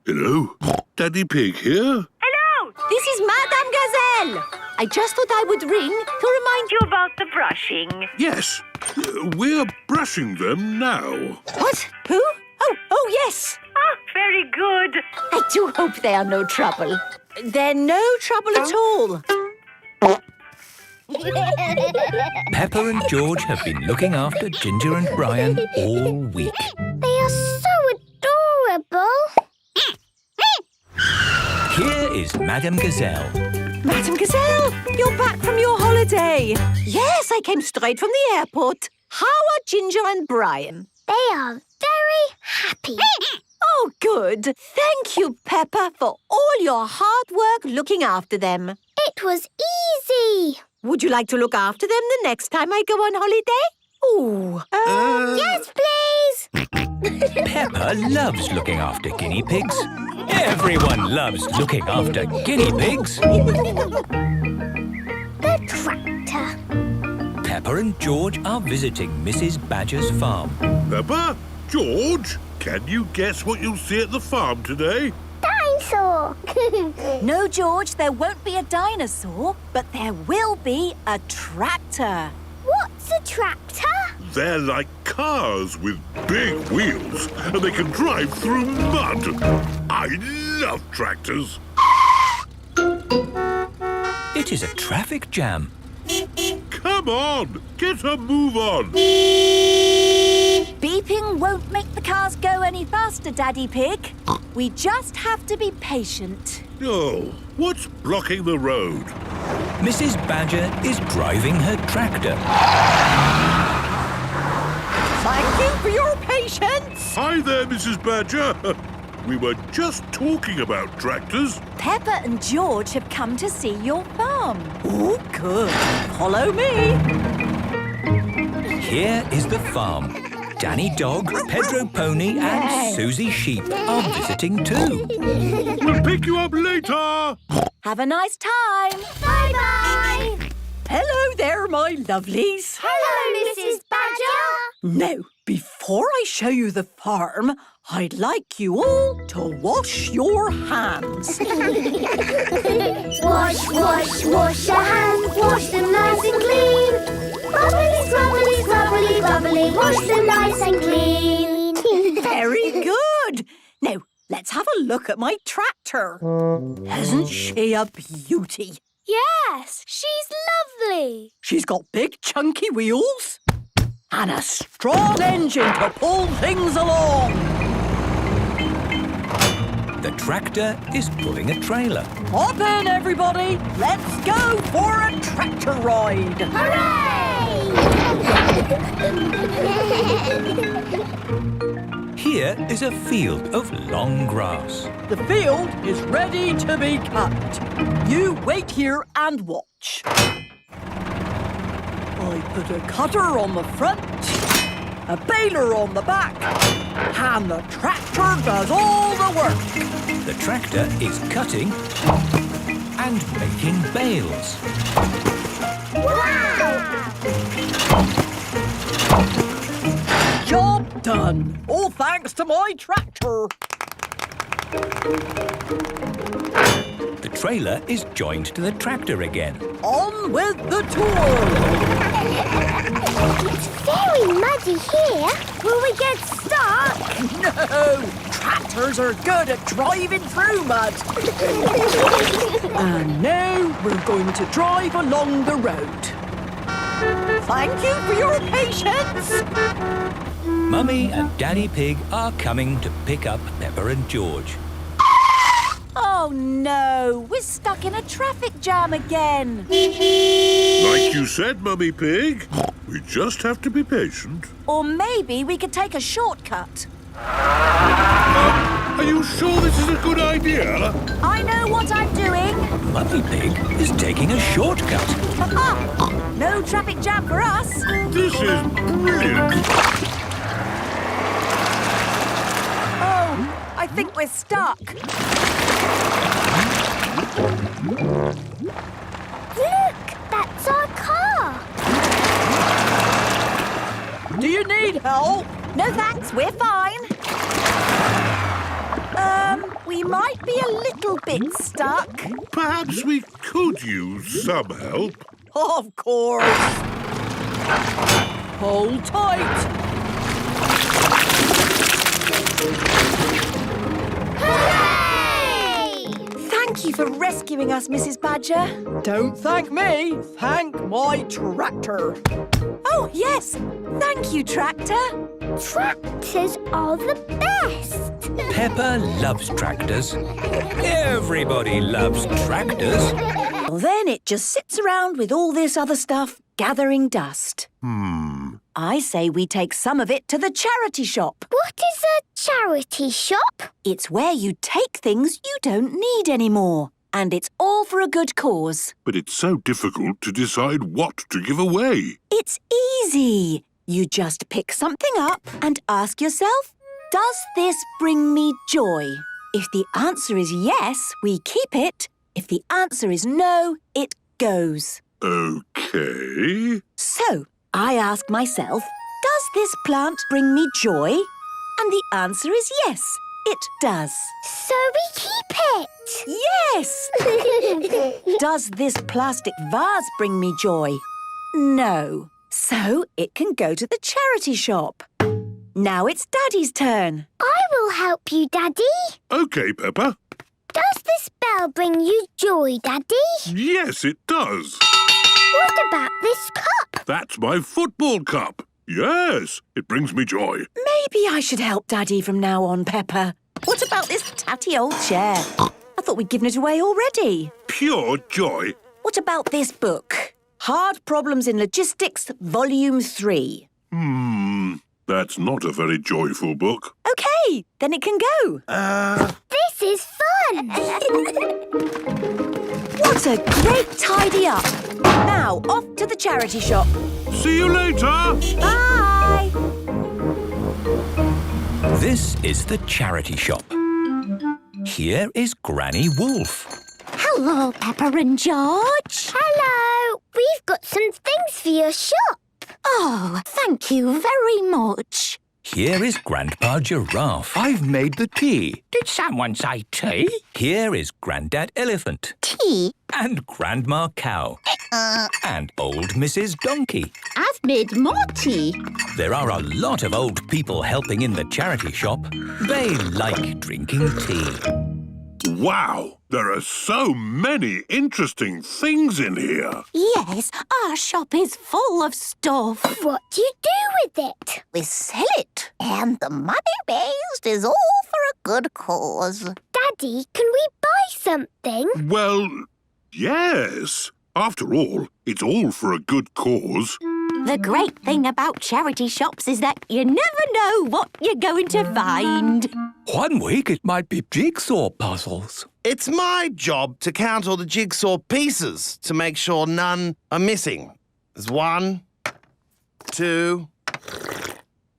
Hello? Daddy Pig here? Hello! This is Madame Gazelle. I just thought I would ring to remind you about the brushing. Yes. We're brushing them now. What? Who? Oh, yes. Ah, very good. I do hope they are no trouble. They're no trouble at all. Peppa and George have been looking after Ginger and Brian all week. They are so adorable. Here is Madame Gazelle. Madame Gazelle, you're back from your holiday. Yes, I came straight from the airport. How are Ginger and Brian? They are very happy. Oh, good. Thank you, Peppa, for all your hard work looking after them. It was easy. Would you like to look after them the next time I go on holiday? Ooh. Yes, please. Peppa loves looking after guinea pigs. Everyone loves looking after guinea pigs. The tractor. Peppa and George are visiting Mrs. Badger's farm. Peppa? George? Can you guess what you'll see at the farm today? Dinosaur. No, George, there won't be a dinosaur, but there will be a tractor. What's a tractor? They're like cars with big wheels and they can drive through mud. I love tractors. It is a traffic jam. Come on, get a move on. Beeping won't make the cars go any faster, Daddy Pig. We just have to be patient. Oh, what's blocking the road? Mrs. Badger is driving her tractor. Thank you for your patience. Hi there, Mrs. Badger. We were just talking about tractors. Peppa and George have come to see your farm. Oh, good. Follow me. Here is the farm. Danny Dog, Pedro Pony and Susie Sheep are visiting too. We'll pick you up later. Have a nice time. Bye-bye. Hello there, my lovelies. Hello, Mrs. Badger. Now, before I show you the farm, I'd like you all to wash your hands. Wash, wash, wash your hands. Wash them nice and clean. Bubbly, scrubbly, scrubbly, bubbly. Wash them nice and clean. Very good. Now, let's have a look at my tractor. Isn't she a beauty? Yes, she's lovely. She's got big chunky wheels and a strong engine to pull things along. The tractor is pulling a trailer. Hop in, everybody. Let's go for a tractor ride. Here is a field of long grass. The field is ready to be cut. You wait here and watch. I put a cutter on the front, a baler on the back, and the tractor does all the work. The tractor is cutting and making bales. Job done. All thanks to my tractor. The trailer is joined to the tractor again. On with the tour. It's very muddy here. Will we get stuck? No, tractors are good at driving through mud. And now we're going to drive along the road. Thank you for your patience. Mummy and Daddy Pig are coming to pick up Peppa and George. Oh no, we're stuck in a traffic jam again. Like you said, Mummy Pig, we just have to be patient. Or maybe we could take a shortcut. Are you sure this is a good idea? I know what I'm doing. Mummy Pig is taking a shortcut. No traffic jam for us. This is brilliant. Oh, I think we're stuck. Look, that's our car. Do you need help? No thanks, we're fine. We might be a little bit stuck. Perhaps we could use some help. Of course. Hold tight. Hooray! Thank you for rescuing us, Mrs. Badger. Don't thank me. Thank my tractor. Oh, yes. Thank you, tractor. Tractors are the best. Peppa loves tractors. Everybody loves tractors. Well, then it just sits around with all this other stuff, gathering dust. I say we take some of it to the charity shop. What is a charity shop? It's where you take things you don't need anymore. And it's all for a good cause. But it's so difficult to decide what to give away. It's easy. You just pick something up and ask yourself, does this bring me joy? If the answer is yes, we keep it. If the answer is no, it goes. OK. So, I ask myself, does this plant bring me joy? And the answer is yes, it does. So we keep it. Yes! Does this plastic vase bring me joy? No. So it can go to the charity shop. Now it's Daddy's turn. I will help you, Daddy. OK, Peppa. Does this bell bring you joy, Daddy? Yes, it does. What about this cup? That's my football cup. Yes, it brings me joy. Maybe I should help Daddy from now on, Peppa. What about this tatty old chair? I thought we'd given it away already. Pure joy. What about this book? Hard Problems in Logistics, Volume 3. That's not a very joyful book. OK, then it can go. This is fun! What a great tidy up. Now, off to the charity shop. See you later. Bye. This is the charity shop. Here is Granny Wolf. Hello, Peppa and George. Hello! We've got some things for your shop. Oh, thank you very much. Here is Grandpa Giraffe. I've made the tea. Did someone say tea? Here is Grandad Elephant. Tea? And Grandma Cow. And old Mrs. Donkey. I've made more tea. There are a lot of old people helping in the charity shop. They like drinking tea. Wow, there are so many interesting things in here. Yes, our shop is full of stuff. What do you do with it? We sell it, and the money raised is all for a good cause. Daddy, can we buy something? Well, yes. After all, it's all for a good cause. The great thing about charity shops is that you never know what you're going to find. One week it might be jigsaw puzzles. It's my job to count all the jigsaw pieces to make sure none are missing. There's 1, 2,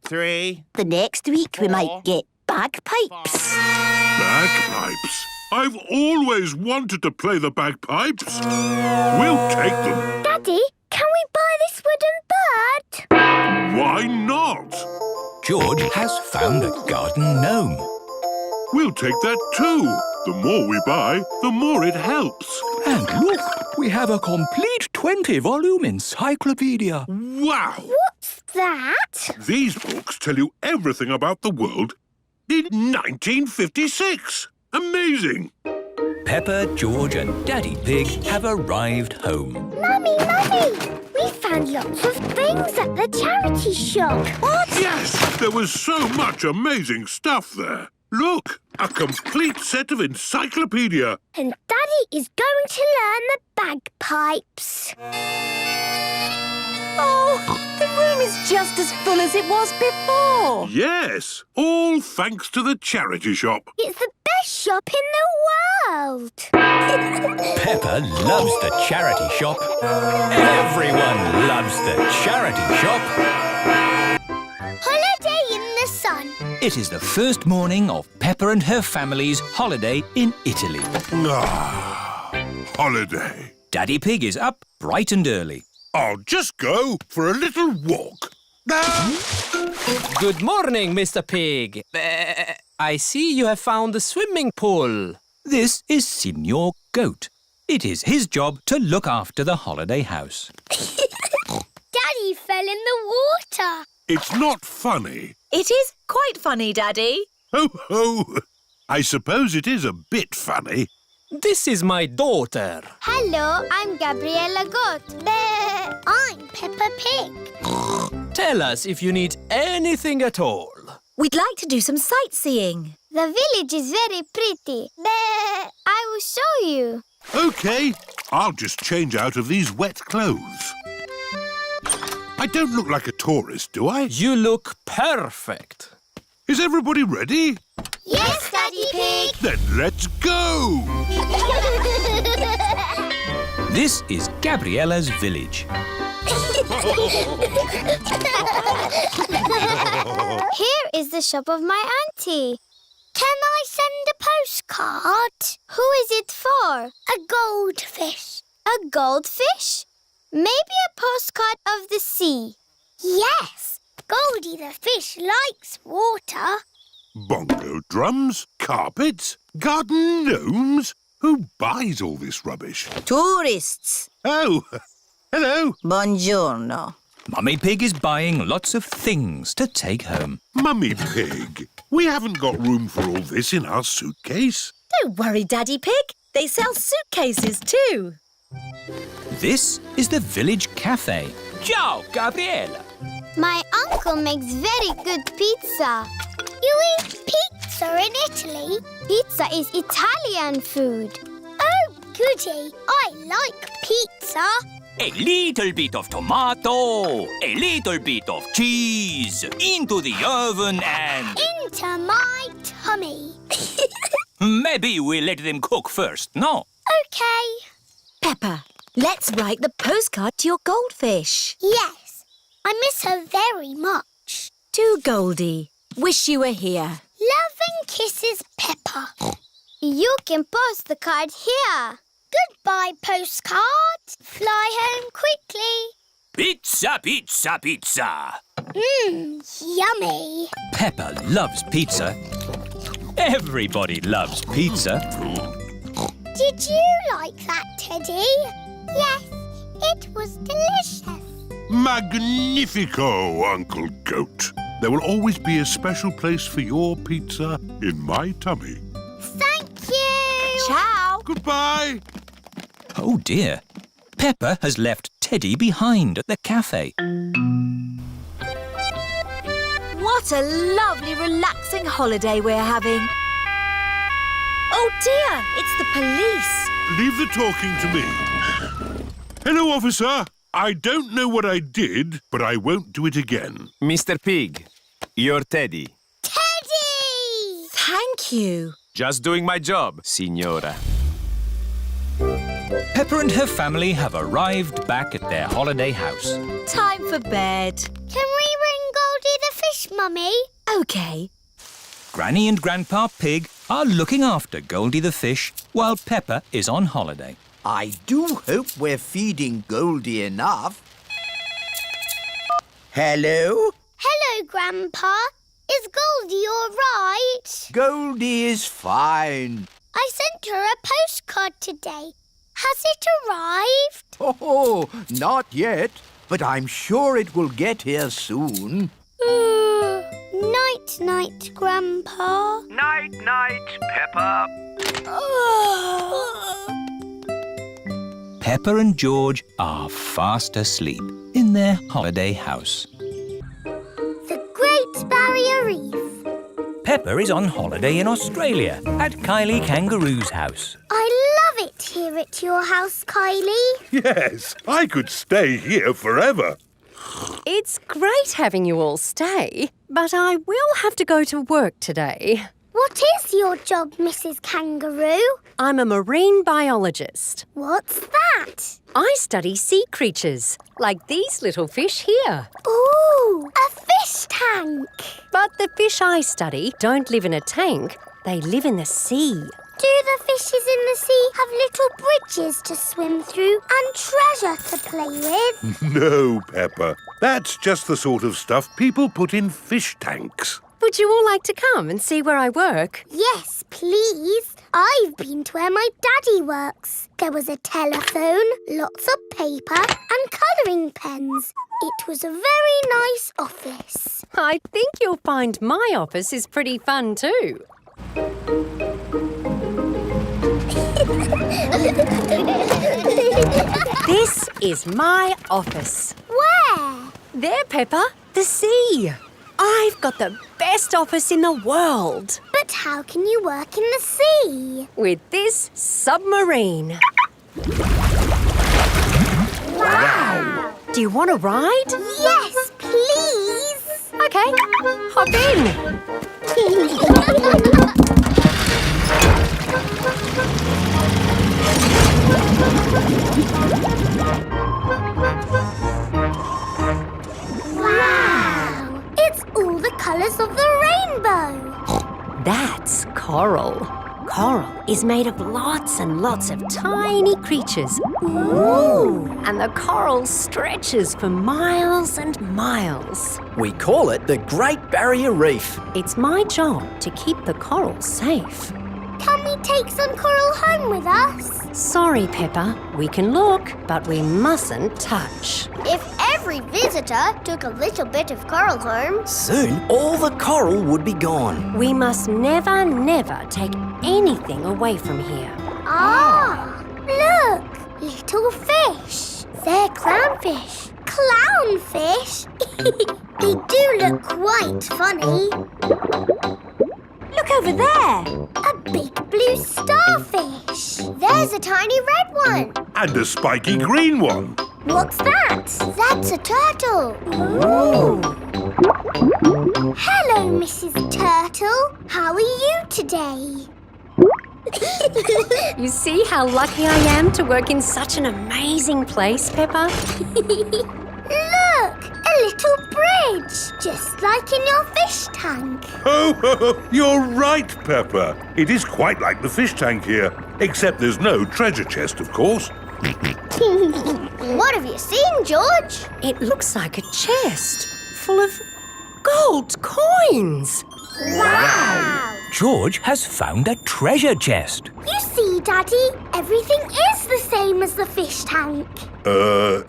3. The next week we might get bagpipes. Bagpipes? I've always wanted to play the bagpipes. We'll take them. Daddy, can we buy this wooden bird? Why not? George has found a garden gnome. We'll take that too. The more we buy, the more it helps. And look, we have a complete 20-volume encyclopedia. Wow! What's that? These books tell you everything about the world in 1956. Amazing! Peppa, George and Daddy Pig have arrived home. Mummy! We found lots of things at the charity shop. What? Yes! There was so much amazing stuff there. Look, a complete set of encyclopedia. And Daddy is going to learn the bagpipes. Oh, the room is just as full as it was before. Yes, all thanks to the charity shop. It's the best shop in the world. Peppa loves the charity shop. Everyone loves the charity shop. Holiday in the sun. It is the first morning of Peppa and her family's holiday in Italy. Holiday. Daddy Pig is up bright and early. I'll just go for a little walk. Good morning, Mr. Pig. I see you have found the swimming pool. This is Signor Goat. It is his job to look after the holiday house. Daddy fell in the water. It's not funny. It is quite funny, Daddy. Ho, ho. I suppose it is a bit funny. This is my daughter. Hello, I'm Gabriella Goat. I'm Peppa Pig. Tell us if you need anything at all. We'd like to do some sightseeing. The village is very pretty. I will show you. OK, I'll just change out of these wet clothes. I don't look like a tourist, do I? You look perfect. Is everybody ready? Yes, Daddy Pig. Then let's go! This is Gabriella's village. Here is the shop of my auntie. Can I send a postcard? Who is it for? A goldfish. A goldfish? Maybe a postcard of the sea. Yes, Goldie the fish likes water. Bongo drums, carpets, garden gnomes. Who buys all this rubbish? Tourists. Oh, hello. Buongiorno. Mummy Pig is buying lots of things to take home. Mummy Pig, we haven't got room for all this in our suitcase. Don't worry, Daddy Pig. They sell suitcases too. This is the village cafe. Ciao, Gabriella. My uncle makes very good pizza. You eat pizza? pizza in Italy. Pizza is Italian food. Oh, goody. I like pizza. A little bit of tomato, a little bit of cheese, into the oven and... Into my tummy. Maybe we'll let them cook first, no? OK. Peppa, let's write the postcard to your goldfish. Yes. I miss her very much. To Goldie. Wish you were here. Love and kisses, Peppa. You can post the card here. Goodbye, postcard. Fly home quickly. Pizza, pizza, pizza. Yummy. Peppa loves pizza. Everybody loves pizza. Did you like that, Teddy? Yes, it was delicious. Magnifico, Uncle Goat. There will always be a special place for your pizza in my tummy. Thank you. Ciao. Goodbye. Oh dear. Peppa has left Teddy behind at the cafe. What a lovely, relaxing holiday we're having. Oh dear, it's the police. Leave the talking to me. Hello, officer. I don't know what I did, but I won't do it again. Mr. Pig, you're Teddy. Teddy! Thank you. Just doing my job, signora. Peppa and her family have arrived back at their holiday house. Time for bed. Can we ring Goldie the fish, Mummy? OK. Granny and Grandpa Pig are looking after Goldie the fish while Peppa is on holiday. I do hope we're feeding Goldie enough. Hello? Hello, Grandpa. Is Goldie all right? Goldie is fine. I sent her a postcard today. Has it arrived? Oh, not yet, but I'm sure it will get here soon. Night-night, Grandpa. Night-night, Peppa. Peppa and George are fast asleep in their holiday house. The Great Barrier Reef. Peppa is on holiday in Australia at Kylie Kangaroo's house. I love it here at your house, Kylie. Yes, I could stay here forever. It's great having you all stay, but I will have to go to work today. What is your job, Mrs. Kangaroo? I'm a marine biologist. What's that? I study sea creatures, like these little fish here. Ooh, a fish tank. But the fish I study don't live in a tank. They live in the sea. Do the fishes in the sea have little bridges to swim through and treasure to play with? No, Peppa. That's just the sort of stuff people put in fish tanks. Would you all like to come and see where I work? Yes, please. I've been to where my daddy works. There was a telephone, lots of paper and colouring pens. It was a very nice office. I think you'll find my office is pretty fun too. This is my office. Where? There, Peppa, the sea. I've got the best office in the world. But how can you work in the sea? With this submarine. Wow! Do you want to ride? Yes, please. OK, hop in. Wow! It's all the colours of the rainbow. That's coral. Coral is made of lots and lots of tiny creatures. Ooh! And the coral stretches for miles and miles. We call it the Great Barrier Reef. It's my job to keep the coral safe. Can we take some coral home with us? Sorry, Peppa. We can look, but we mustn't touch. If every visitor took a little bit of coral home... Soon, all the coral would be gone. We must never, never take anything away from here. Ah! Look! Little fish. They're clownfish. Clownfish? They do look quite funny. Look over there. A big blue starfish. There's a tiny red one. And a spiky green one. What's that? That's a turtle. Ooh. Hello, Mrs. Turtle. How are you today? You see how lucky I am to work in such an amazing place, Peppa? Look, a little bridge, just like in your fish tank. Oh, you're right, Peppa. It is quite like the fish tank here, except there's no treasure chest, of course. What have you seen, George? It looks like a chest full of gold coins. Wow! George has found a treasure chest. You see, Daddy, everything is the same as the fish tank.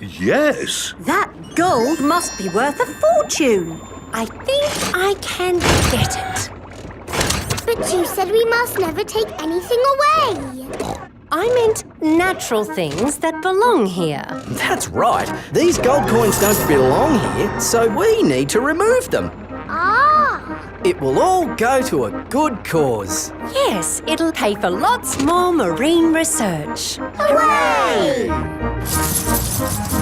Yes. That gold must be worth a fortune. I think I can get it. But you said we must never take anything away. I meant natural things that belong here. That's right. These gold coins don't belong here, so we need to remove them. Ah! It will all go to a good cause. Yes, it'll pay for lots more marine research. Hooray!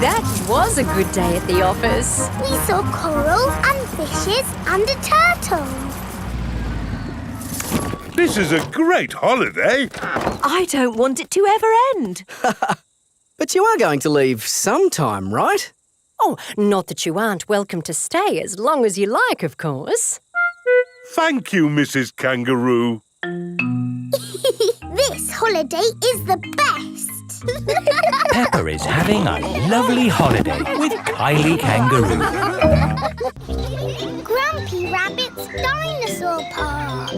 That was a good day at the office. We saw coral and fishes and a turtle. This is a great holiday. I don't want it to ever end. But you are going to leave sometime, right? Oh, not that you aren't welcome to stay as long as you like, of course. Thank you, Mrs. Kangaroo. This holiday is the best. Peppa is having a lovely holiday with Kylie Kangaroo. Grumpy Rabbit's Dinosaur Park.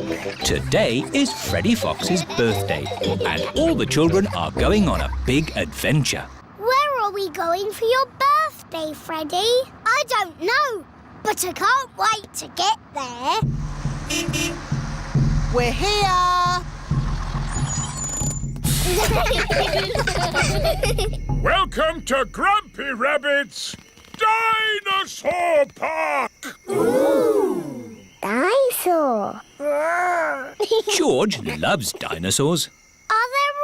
Today is Freddie Fox's birthday, and all the children are going on a big adventure. Where are we going for your birthday, Freddie? I don't know, but I can't wait to get there. We're here! Welcome to Grumpy Rabbit's Dinosaur Park! Ooh! Dinosaur! George loves dinosaurs. Are there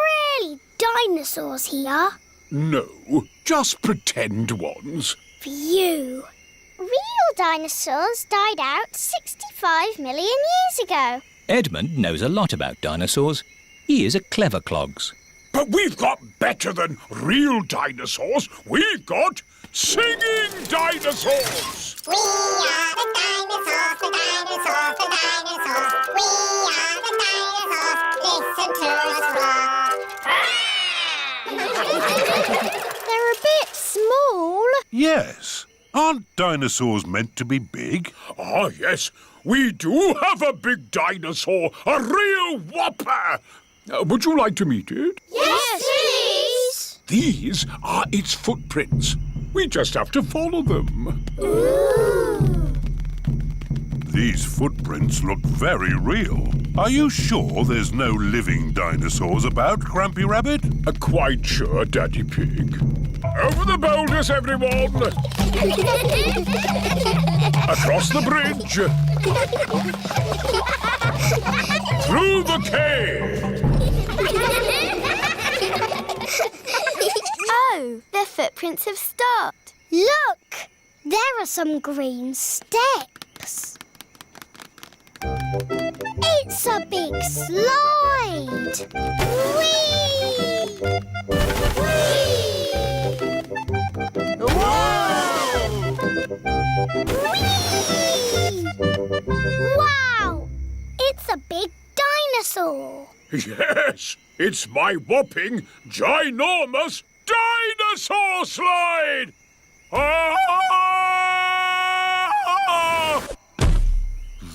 really dinosaurs here? No, just pretend ones. Phew! Real dinosaurs died out 65 million years ago. Edmund knows a lot about dinosaurs. He is a clever clogs. But we've got better than real dinosaurs. We've got singing dinosaurs. We are the dinosaurs, the dinosaurs, the dinosaurs. We are the dinosaurs. Listen to us roar. They're a bit small. Yes. Aren't dinosaurs meant to be big? Ah, yes. We do have a big dinosaur, a real whopper. Would you like to meet it? Yes, please. These are its footprints. We just have to follow them. Ooh. These footprints look very real. Are you sure there's no living dinosaurs about, Grumpy Rabbit? Quite sure, Daddy Pig. Over the boulders, everyone! Across the bridge! Through the cave! Oh, their footprints have stopped. Look! There are some green steps. It's a big slide! Whee! Whee! Whee! Wow! It's a big dinosaur! Yes, it's my whopping, ginormous dinosaur slide!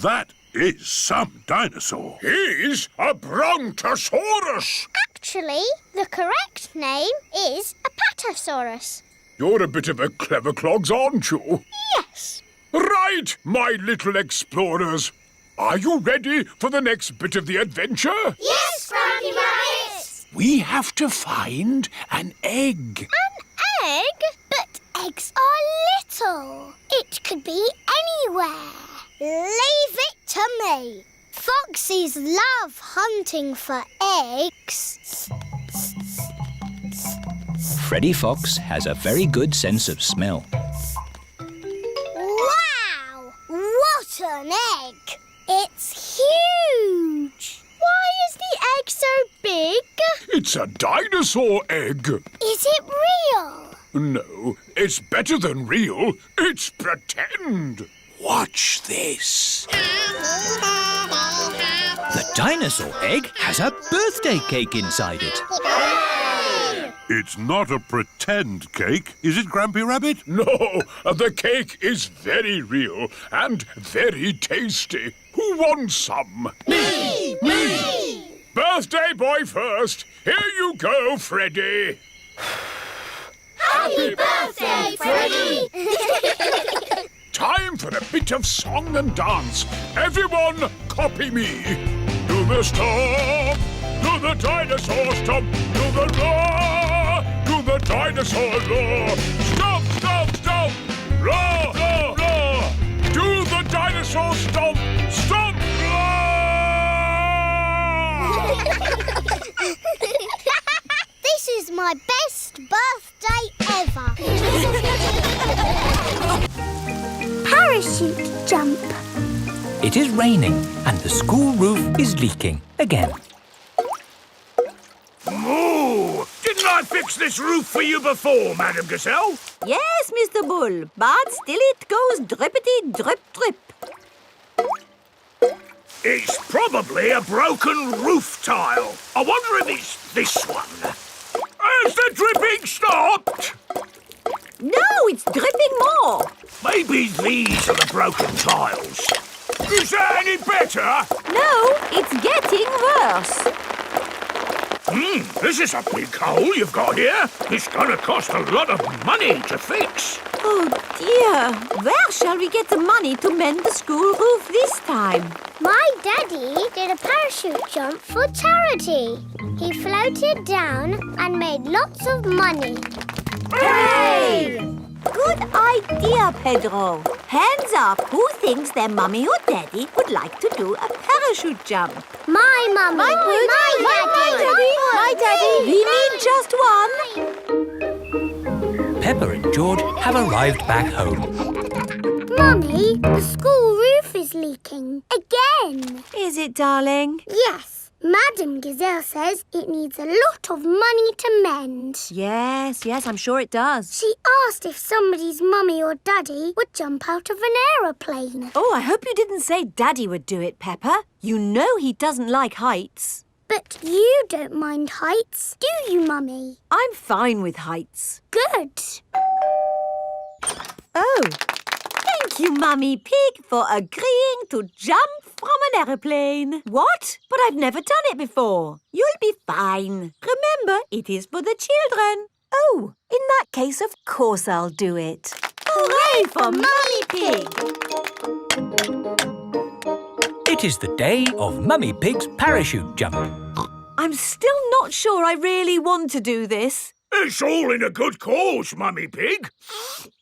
That is some dinosaur. He's a Brontosaurus. Actually, the correct name is a Patasaurus. You're a bit of a clever clogs, aren't you? Yes. Right, my little explorers. Are you ready for the next bit of the adventure? Yes, Grumpy Rabbit! We have to find an egg. An egg? But eggs are little. It could be anywhere. Leave it to me. Foxes love hunting for eggs. Freddy Fox has a very good sense of smell. Wow! What an egg! It's huge! Why is the egg so big? It's a dinosaur egg. Is it real? No, it's better than real. It's pretend. Watch this. The dinosaur egg has a birthday cake inside it. It's not a pretend cake, is it, Grampy Rabbit? No, the cake is very real and very tasty. Who wants some? Me! Birthday boy first. Here you go, Freddy. Happy birthday, Freddy! Time for a bit of song and dance. Everyone, copy me. Do the stomp, do the dinosaur stomp, do the roar, do the dinosaur roar. Stomp, stomp, stomp, roar, roar, roar. Do the dinosaur stomp, stomp, roar. This is my best birthday ever. Parachute jump. It is raining and the school roof is leaking again. Moo! Didn't I fix this roof for you before, Madam Gazelle? Yes, Mr. Bull, but still it goes drippity drip drip. It's probably a broken roof tile. I wonder if it's this one. Has the dripping stopped? No, it's dripping more. Maybe these are the broken tiles. Is that any better? No, it's getting worse. This is a big hole you've got here. It's gonna cost a lot of money to fix. Oh dear, where shall we get the money to mend the school roof this time? My daddy did a parachute jump for charity. He floated down and made lots of money. Hooray! Good idea, Pedro. Hands up, who thinks their mummy or daddy would like to do a parachute jump? My mummy. My daddy. We need just one. Peppa and George have arrived back home. Mummy, the school roof is leaking. Again. Is it, darling? Yes. Madam Gazelle says it needs a lot of money to mend. Yes, I'm sure it does. She asked if somebody's mummy or daddy would jump out of an aeroplane. Oh, I hope you didn't say Daddy would do it, Peppa. You know he doesn't like heights. But you don't mind heights, do you, Mummy? I'm fine with heights. Good. Oh, thank you, Mummy Pig, for agreeing to jump from an aeroplane. What? But I've never done it before. You'll be fine. Remember, it is for the children. Oh, in that case, of course I'll do it. Hooray for Mummy Pig! It is the day of Mummy Pig's parachute jump. I'm still not sure I really want to do this. It's all in a good cause, Mummy Pig.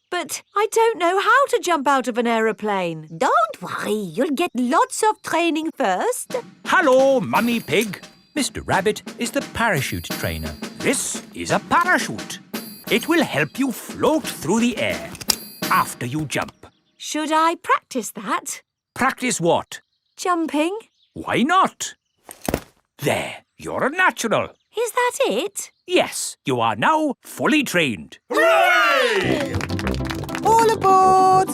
But I don't know how to jump out of an aeroplane. Don't worry, you'll get lots of training first. Hello, Mummy Pig. Mr. Rabbit is the parachute trainer. This is a parachute. It will help you float through the air after you jump. Should I practice that? Practice what? Jumping. Why not? There, you're a natural. Is that it? Yes, you are now fully trained. Hooray! All aboard!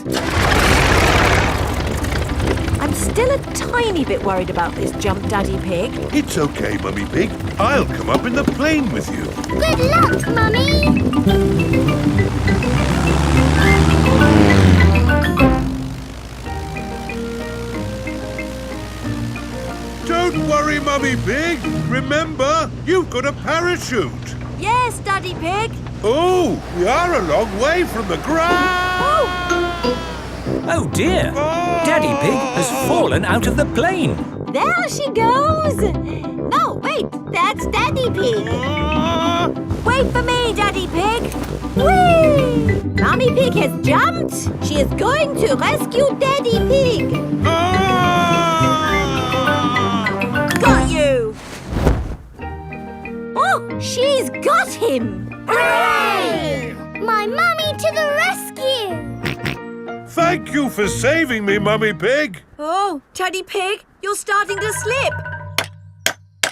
I'm still a tiny bit worried about this jump, Daddy Pig. It's okay, Mummy Pig. I'll come up in the plane with you. Good luck, Mummy! Don't worry, Mummy Pig. Remember, you've got a parachute. Yes, Daddy Pig. Oh, we are a long way from the ground. Oh dear! Daddy Pig has fallen out of the plane. There she goes. No, wait, that's Daddy Pig. Wait for me, Daddy Pig. Whee! Mummy Pig has jumped. She is going to rescue Daddy Pig. She's got him! Hooray! My mummy to the rescue! Thank you for saving me, Mummy Pig. Oh, Daddy Pig, you're starting to slip.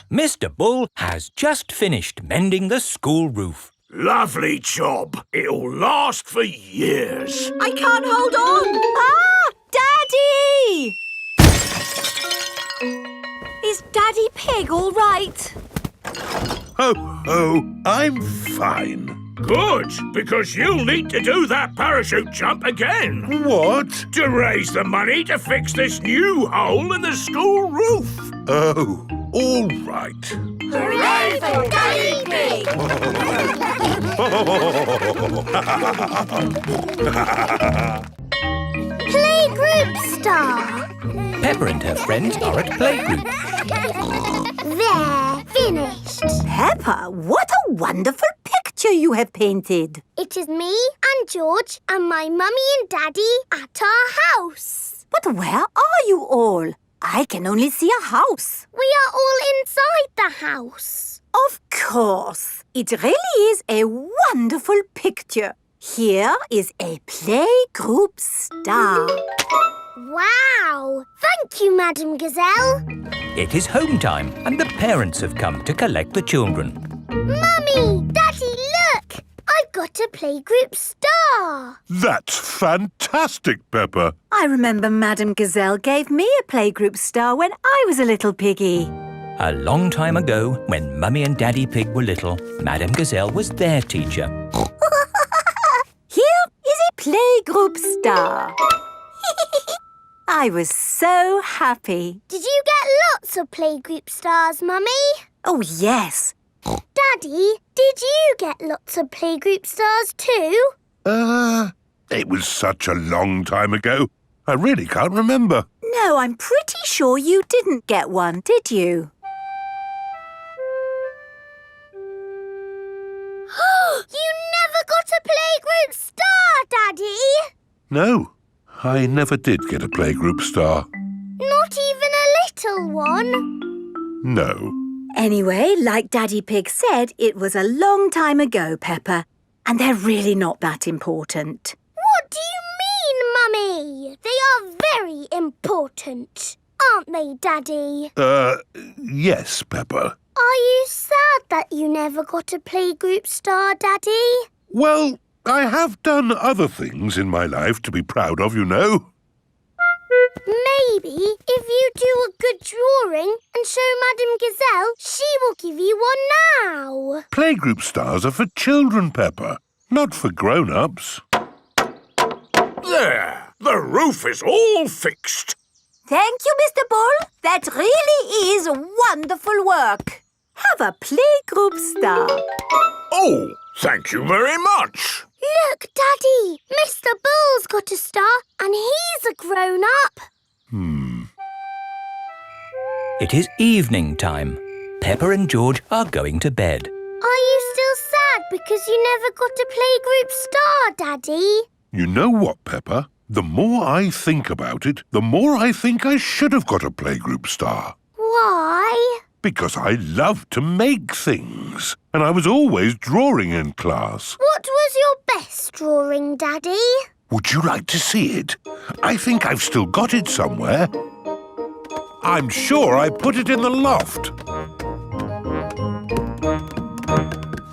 Mr. Bull has just finished mending the school roof. Lovely job. It'll last for years. I can't hold on. Daddy! Is Daddy Pig all right? Ho, ho, I'm fine. Good, because you'll need to do that parachute jump again. What? To raise the money to fix this new hole in the school roof. Oh, all right. Hooray for Daddy Pig! Playgroup star. Peppa and her friends are at playgroup. There, finished. Peppa, what a wonderful picture you have painted. It is me and George and my mummy and daddy at our house. But where are you all? I can only see a house. We are all inside the house. Of course. It really is a wonderful picture. Here is a playgroup star. Wow! Thank you, Madam Gazelle. It is home time and the parents have come to collect the children. Mummy! Daddy, look! I've got a playgroup star. That's fantastic, Peppa. I remember Madam Gazelle gave me a playgroup star when I was a little piggy. A long time ago, when Mummy and Daddy Pig were little, Madame Gazelle was their teacher. Here is a playgroup star. I was so happy. Did you get lots of playgroup stars, Mummy? Oh, yes. Daddy, did you get lots of playgroup stars too? It was such a long time ago. I really can't remember. No, I'm pretty sure you didn't get one, did you? You never got a playgroup star, Daddy! No, I never did get a playgroup star. Not even a little one? No. Anyway, like Daddy Pig said, it was a long time ago, Peppa, and they're really not that important. What do you mean, Mummy? They are very important, aren't they, Daddy? Yes, Peppa. Are you sad that you never got a playgroup star, Daddy? Well, I have done other things in my life to be proud of, you know. Maybe if you do a good drawing and show Madame Gazelle, she will give you one now. Playgroup stars are for children, Peppa, not for grown-ups. There, the roof is all fixed. Thank you, Mr. Bull. That really is wonderful work. Have a playgroup star. Oh, thank you very much. Look, Daddy, Mr. Bull's got a star and he's a grown-up. It is evening time. Peppa and George are going to bed. Are you still sad because you never got a playgroup star, Daddy? You know what, Peppa? The more I think about it, the more I think I should have got a playgroup star. Why? Because I love to make things, and I was always drawing in class. What was your best drawing, Daddy? Would you like to see it? I think I've still got it somewhere. I'm sure I put it in the loft.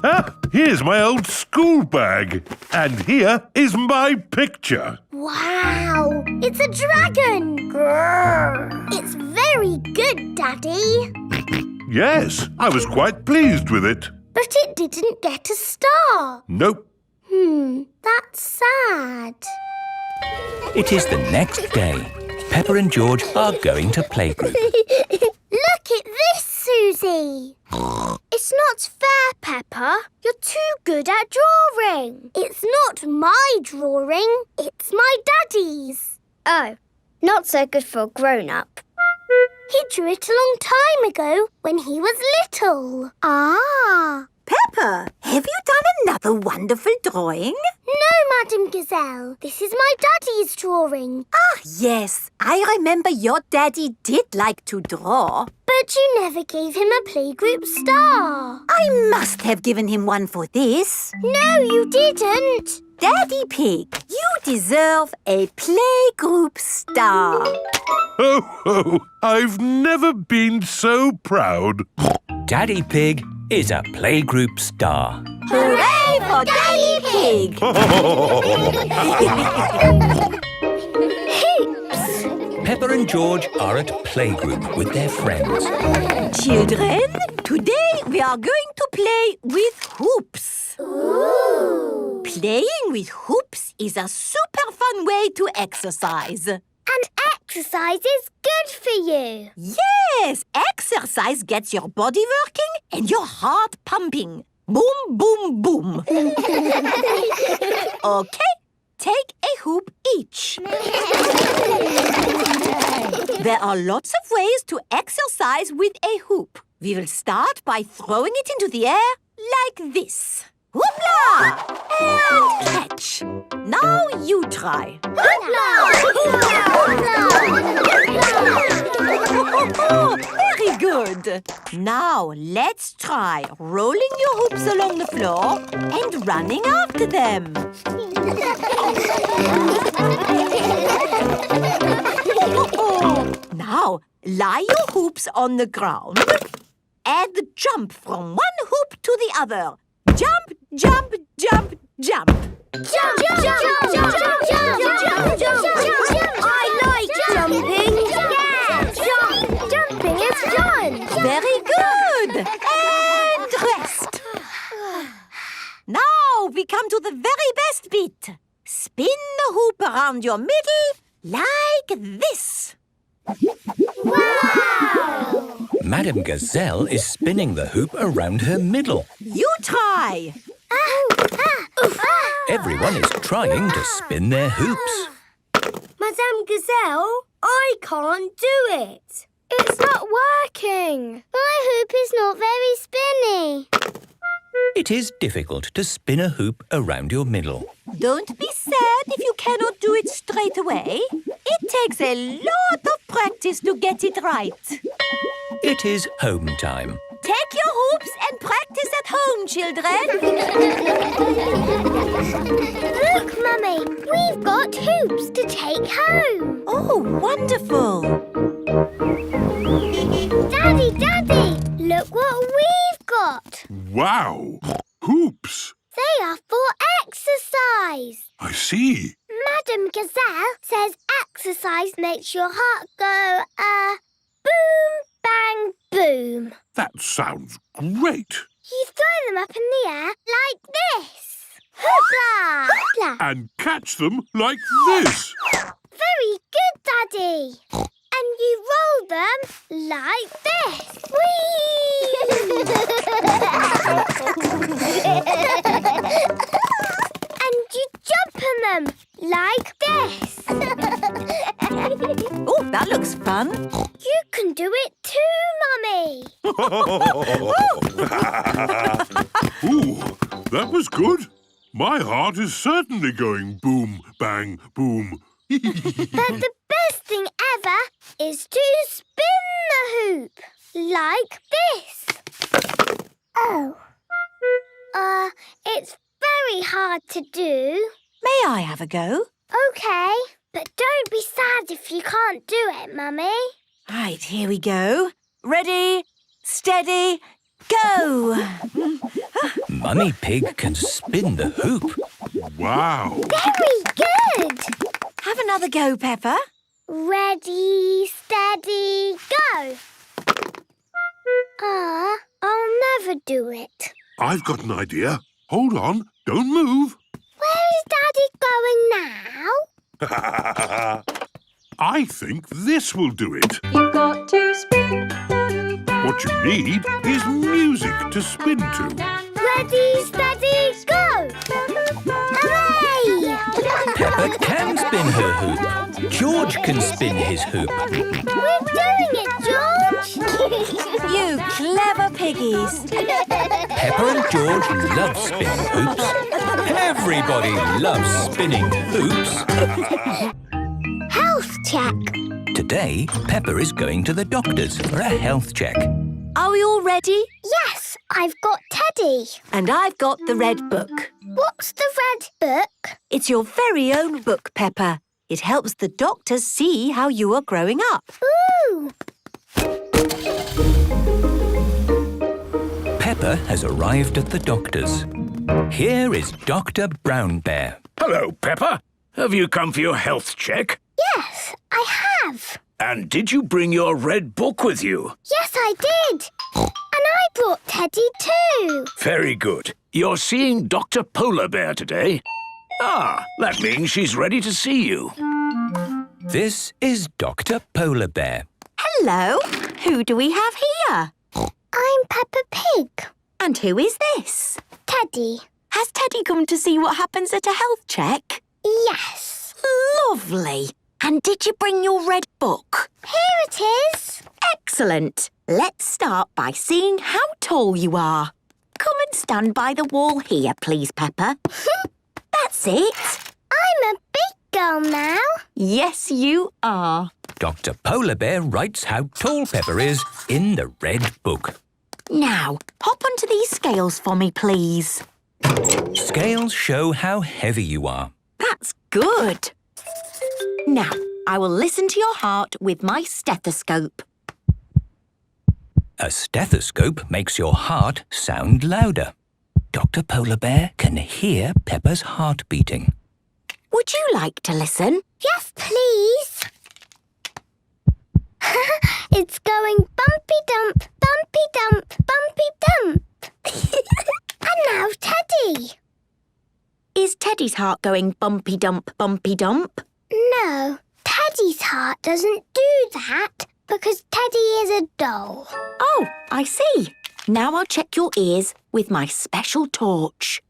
Ah, here's my old school bag. And here is my picture. Wow, it's a dragon. Grrr. It's very good, Daddy. Yes, I was quite pleased with it. But it didn't get a star. Nope. That's sad. It is the next day. Peppa and George are going to playgroup. Look at this, Susie. It's not fair, Peppa. You're too good at drawing. It's not my drawing. It's my daddy's. Oh, not so good for a grown-up. He drew it a long time ago when he was little. Ah. Peppa, have you done another wonderful drawing? No, Madam Gazelle. This is my daddy's drawing. Ah, yes. I remember your daddy did like to draw. But you never gave him a playgroup star. I must have given him one for this. No, you didn't. Daddy Pig, you deserve a playgroup star. Ho, ho! I've never been so proud. Daddy Pig is a playgroup star. Hooray for Daddy Pig! Hoops. Peppa and George are at playgroup with their friends. Children, today we are going to play with hoops. Ooh. Playing with hoops is a super fun way to exercise. And exercise is good for you. Yes, exercise gets your body working and your heart pumping. Boom, boom, boom. Okay, take a hoop each. There are lots of ways to exercise with a hoop. We will start by throwing it into the air like this. Hoopla! And catch. Now you try. Very good. Now let's try rolling your hoops along the floor and running after them. Now lie your hoops on the ground and jump from one hoop to the other. Jump, jump, jump, jump. Jump, jump, jump, jump, jump, jump, jump, jump. I like jumping. Yeah, jumping is fun. Very good. And rest. Now we come to the very best bit. Spin the hoop around your middle like this. Wow! Madam Gazelle is spinning the hoop around her middle. You try. Everyone is trying to spin their hoops. Madame Gazelle, I can't do it. It's not working. My hoop is not very spinny. It is difficult to spin a hoop around your middle. Don't be sad if you cannot do it straight away. It takes a lot of practice to get it right. It is home time. Take your hoops and practice at home, children. Look, Mummy, we've got hoops to take home. Oh, wonderful. Daddy, look what we've got. Wow! Hoops! They are for exercise. I see. Madam Gazelle says exercise makes your heart go, boom, bang, boom. That sounds great. You throw them up in the air like this. Hoopla! Hoopla! And catch them like this. Very good, Daddy. And you roll them like this. Whee! And you jump on them like this. Oh, that looks fun. You can do it too, Mummy. Ooh, that was good. My heart is certainly going boom, bang, boom. But the best thing ever is to spin the hoop like this. Oh. It's very hard to do. May I have a go? OK, but don't be sad if you can't do it, Mummy. Right, here we go. Ready, steady, go! Mummy Pig can spin the hoop. Wow! Very good! Have another go, Peppa. Ready, steady, go! I'll never do it. I've got an idea. Hold on, don't move. Where is Daddy going now? I think this will do it. You've got to spin the hoop. What you need is music to spin to. Ready, steady, go! Hooray! Peppa can spin her hoop. George can spin his hoop. We're doing it, George! You clever piggies. Peppa and George love spinning hoops. Everybody loves spinning hoops. Health check. Today, Peppa is going to the doctor's for a health check. Are we all ready? Yes, I've got Teddy. And I've got the red book. What's the red book? It's your very own book, Peppa. It helps the doctors see how you are growing up. Ooh! Peppa has arrived at the doctor's. Here is Dr. Brown Bear. Hello, Peppa. Have you come for your health check? Yes, I have. And did you bring your red book with you? Yes, I did. And I brought Teddy too. Very good. You're seeing Dr. Polar Bear today. Ah, that means she's ready to see you. This is Dr. Polar Bear. Hello. Who do we have here? I'm Peppa Pig. And who is this? Teddy. Has Teddy come to see what happens at a health check? Yes. Lovely. And did you bring your red book? Here it is. Excellent. Let's start by seeing how tall you are. Come and stand by the wall here, please, Peppa. That's it. I'm a big girl now. Yes, you are. Dr. Polar Bear writes how tall Peppa is in the red book. Now, hop onto these scales for me, please. Scales show how heavy you are. That's good. Now, I will listen to your heart with my stethoscope. A stethoscope makes your heart sound louder. Dr. Polar Bear can hear Peppa's heart beating. Would you like to listen? Yes, please. It's going bumpy-dump, bumpy-dump, bumpy-dump. And now Teddy. Is Teddy's heart going bumpy-dump, bumpy-dump? No, Teddy's heart doesn't do that because Teddy is a doll. Oh, I see. Now I'll check your ears with my special torch.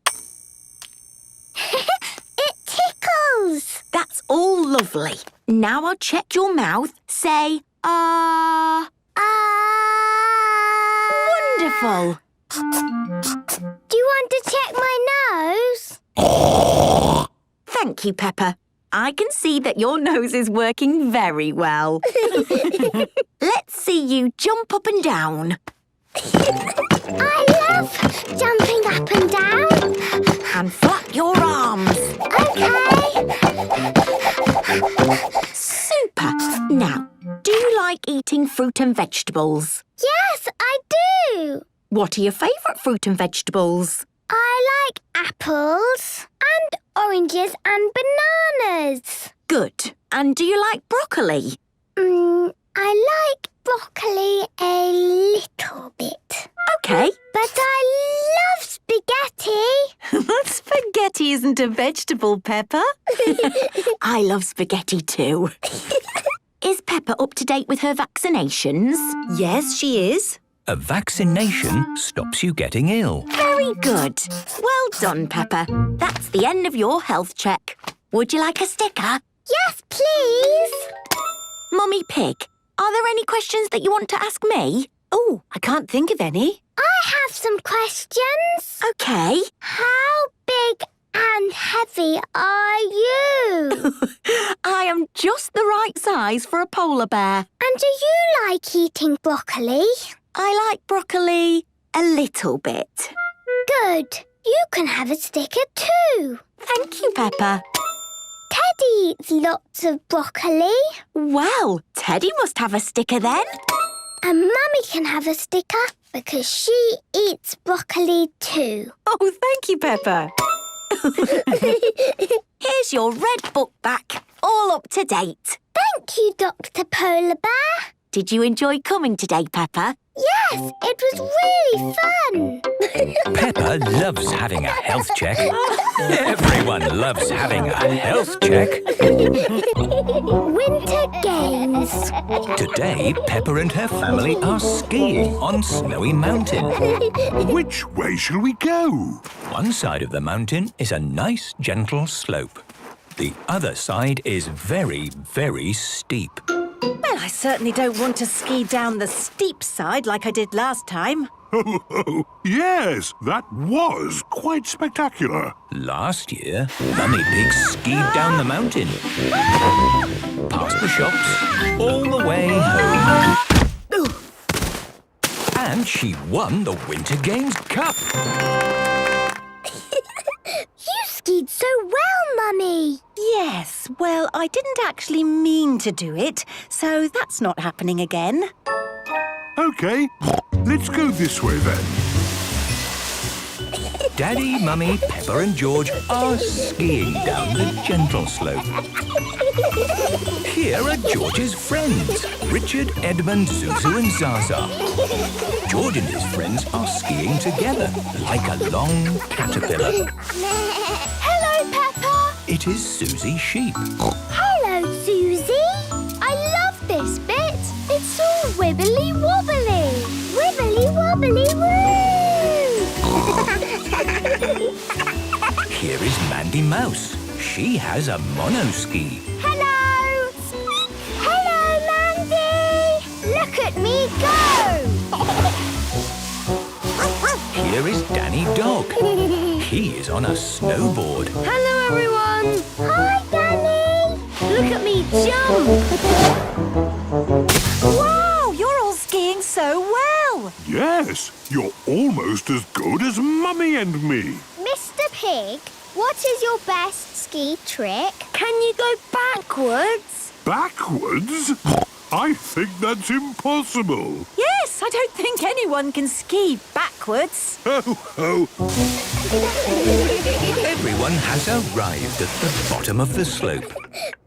It tickles. That's all lovely. Now I'll check your mouth. Say, ah. Wonderful. Do you want to check my nose? Thank you, Peppa. I can see that your nose is working very well. Let's see you jump up and down. I love jumping up and down. And flap your arms. OK. Super. Now, do you like eating fruit and vegetables? Yes, I do. What are your favourite fruit and vegetables? I like apples and oranges and bananas. Good. And do you like broccoli? I like broccoli a little bit. OK. But I love spaghetti. Spaghetti isn't a vegetable, Peppa. I love spaghetti too. Is Peppa up to date with her vaccinations? Yes, she is. A vaccination stops you getting ill. Very good. Well done, Peppa. That's the end of your health check. Would you like a sticker? Yes, please. Mummy Pig, are there any questions that you want to ask me? Oh, I can't think of any. I have some questions. OK. How big and heavy are you? I am just the right size for a polar bear. And do you like eating broccoli? I like broccoli a little bit. Good. You can have a sticker too. Thank you, Peppa. Teddy eats lots of broccoli. Well, Teddy must have a sticker then. And Mummy can have a sticker because she eats broccoli too. Oh, thank you, Peppa. Here's your red book back, all up to date. Thank you, Dr. Polar Bear. Did you enjoy coming today, Peppa? Yes, it was really fun. Peppa loves having a health check. Everyone loves having a health check. Winter games. Today, Peppa and her family are skiing on Snowy Mountain. Which way shall we go? One side of the mountain is a nice, gentle slope. The other side is very, very steep. Well, I certainly don't want to ski down the steep side like I did last time. Oh, yes, that was quite spectacular. Last year, Mummy Pig skied down the mountain, past the shops, all the way home. And she won the Winter Games Cup. You skied so well, Mummy. Yes, well, I didn't actually mean to do it, so that's not happening again. OK, let's go this way then. Daddy, Mummy, Peppa and George are skiing down the gentle slope. Here are George's friends, Richard, Edmund, Zuzu and Zaza. George and his friends are skiing together like a long caterpillar. Hello, Peppa. It is Susie Sheep. Hello, Susie. I love this bit. It's all wibbly wobbly. Wibbly wobbly woo. Here is Mandy Mouse. She has a monoski. Hello. Hello, Mandy. Look at me go. Here is Danny Dog. He is on a snowboard. Hello, everyone. Hi, Danny. Look at me jump. Wow, you're all skiing so well. Yes, you're almost as good as Mummy and me. Mr. Pig, what is your best ski trick? Can you go backwards? Backwards? I think that's impossible. Yes, I don't think anyone can ski backwards. Ho, ho. Everyone has arrived at the bottom of the slope.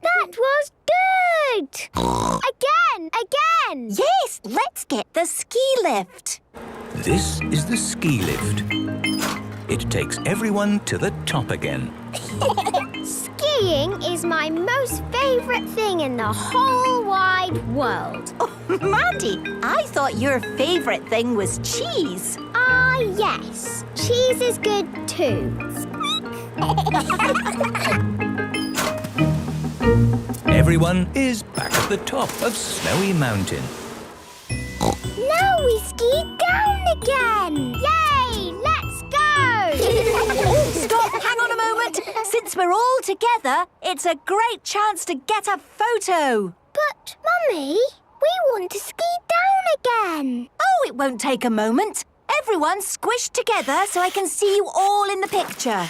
That was good. Again. Yes, let's get the ski lift. This is the ski lift. It takes everyone to the top again. Skiing is my most favourite thing in the whole wide world. Oh, Mandy, I thought your favourite thing was cheese. Ah, yes. Cheese is good too. Everyone is back at the top of Snowy Mountain. Now we ski down again. Yay! Let's go! Stop, hang on a moment. Since we're all together, it's a great chance to get a photo. But, Mummy, we want to ski down again. Oh, it won't take a moment. Everyone squish together so I can see you all in the picture.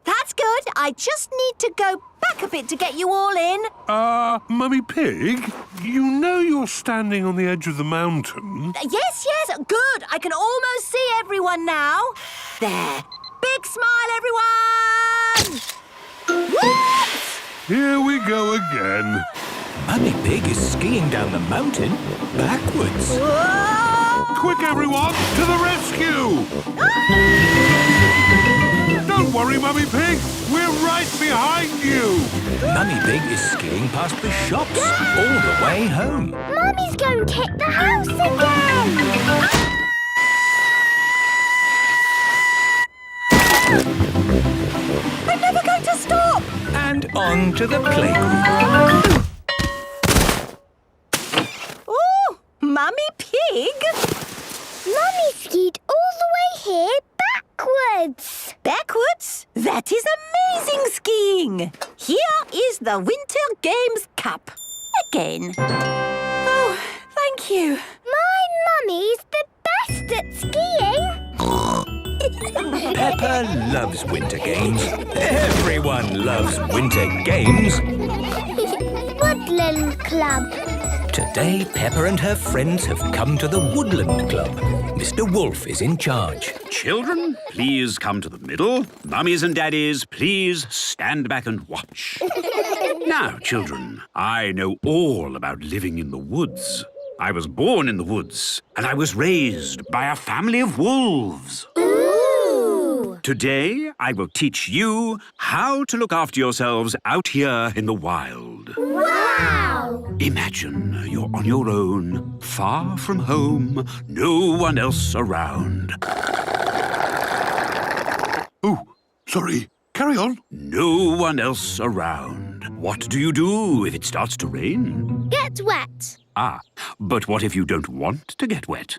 That's good. I just need to go back a bit to get you all in. Mummy Pig, you know you're standing on the edge of the mountain. Yes, good. I can almost see everyone now. There. Big smile, everyone! Whoops! Here we go again. Mummy Pig is skiing down the mountain backwards. Whoa! Quick, everyone, to the rescue! Don't worry, Mummy Pig. We're right behind you. Mummy Pig is skiing past the shops all the way home. Mummy's going to hit the house again. I'm never going to stop. And on to the playground. Oh, Mummy Pig. Mummy skied all the way here backwards. Backwards? That is amazing skiing. Here is the Winter Games Cup. Again. Oh, thank you. My mummy's the best at skiing. Peppa loves winter games. Everyone loves winter games. Woodland Club. Today, Peppa and her friends have come to the Woodland Club. Mr. Wolf is in charge. Children, please come to the middle. Mummies and daddies, please stand back and watch. Now, children, I know all about living in the woods. I was born in the woods, and I was raised by a family of wolves. Ooh! Today, I will teach you how to look after yourselves out here in the wild. Wow! Imagine you're on your own, far from home, no one else around. Oh, sorry. Carry on. No one else around. What do you do if it starts to rain? Get wet. Ah, but what if you don't want to get wet?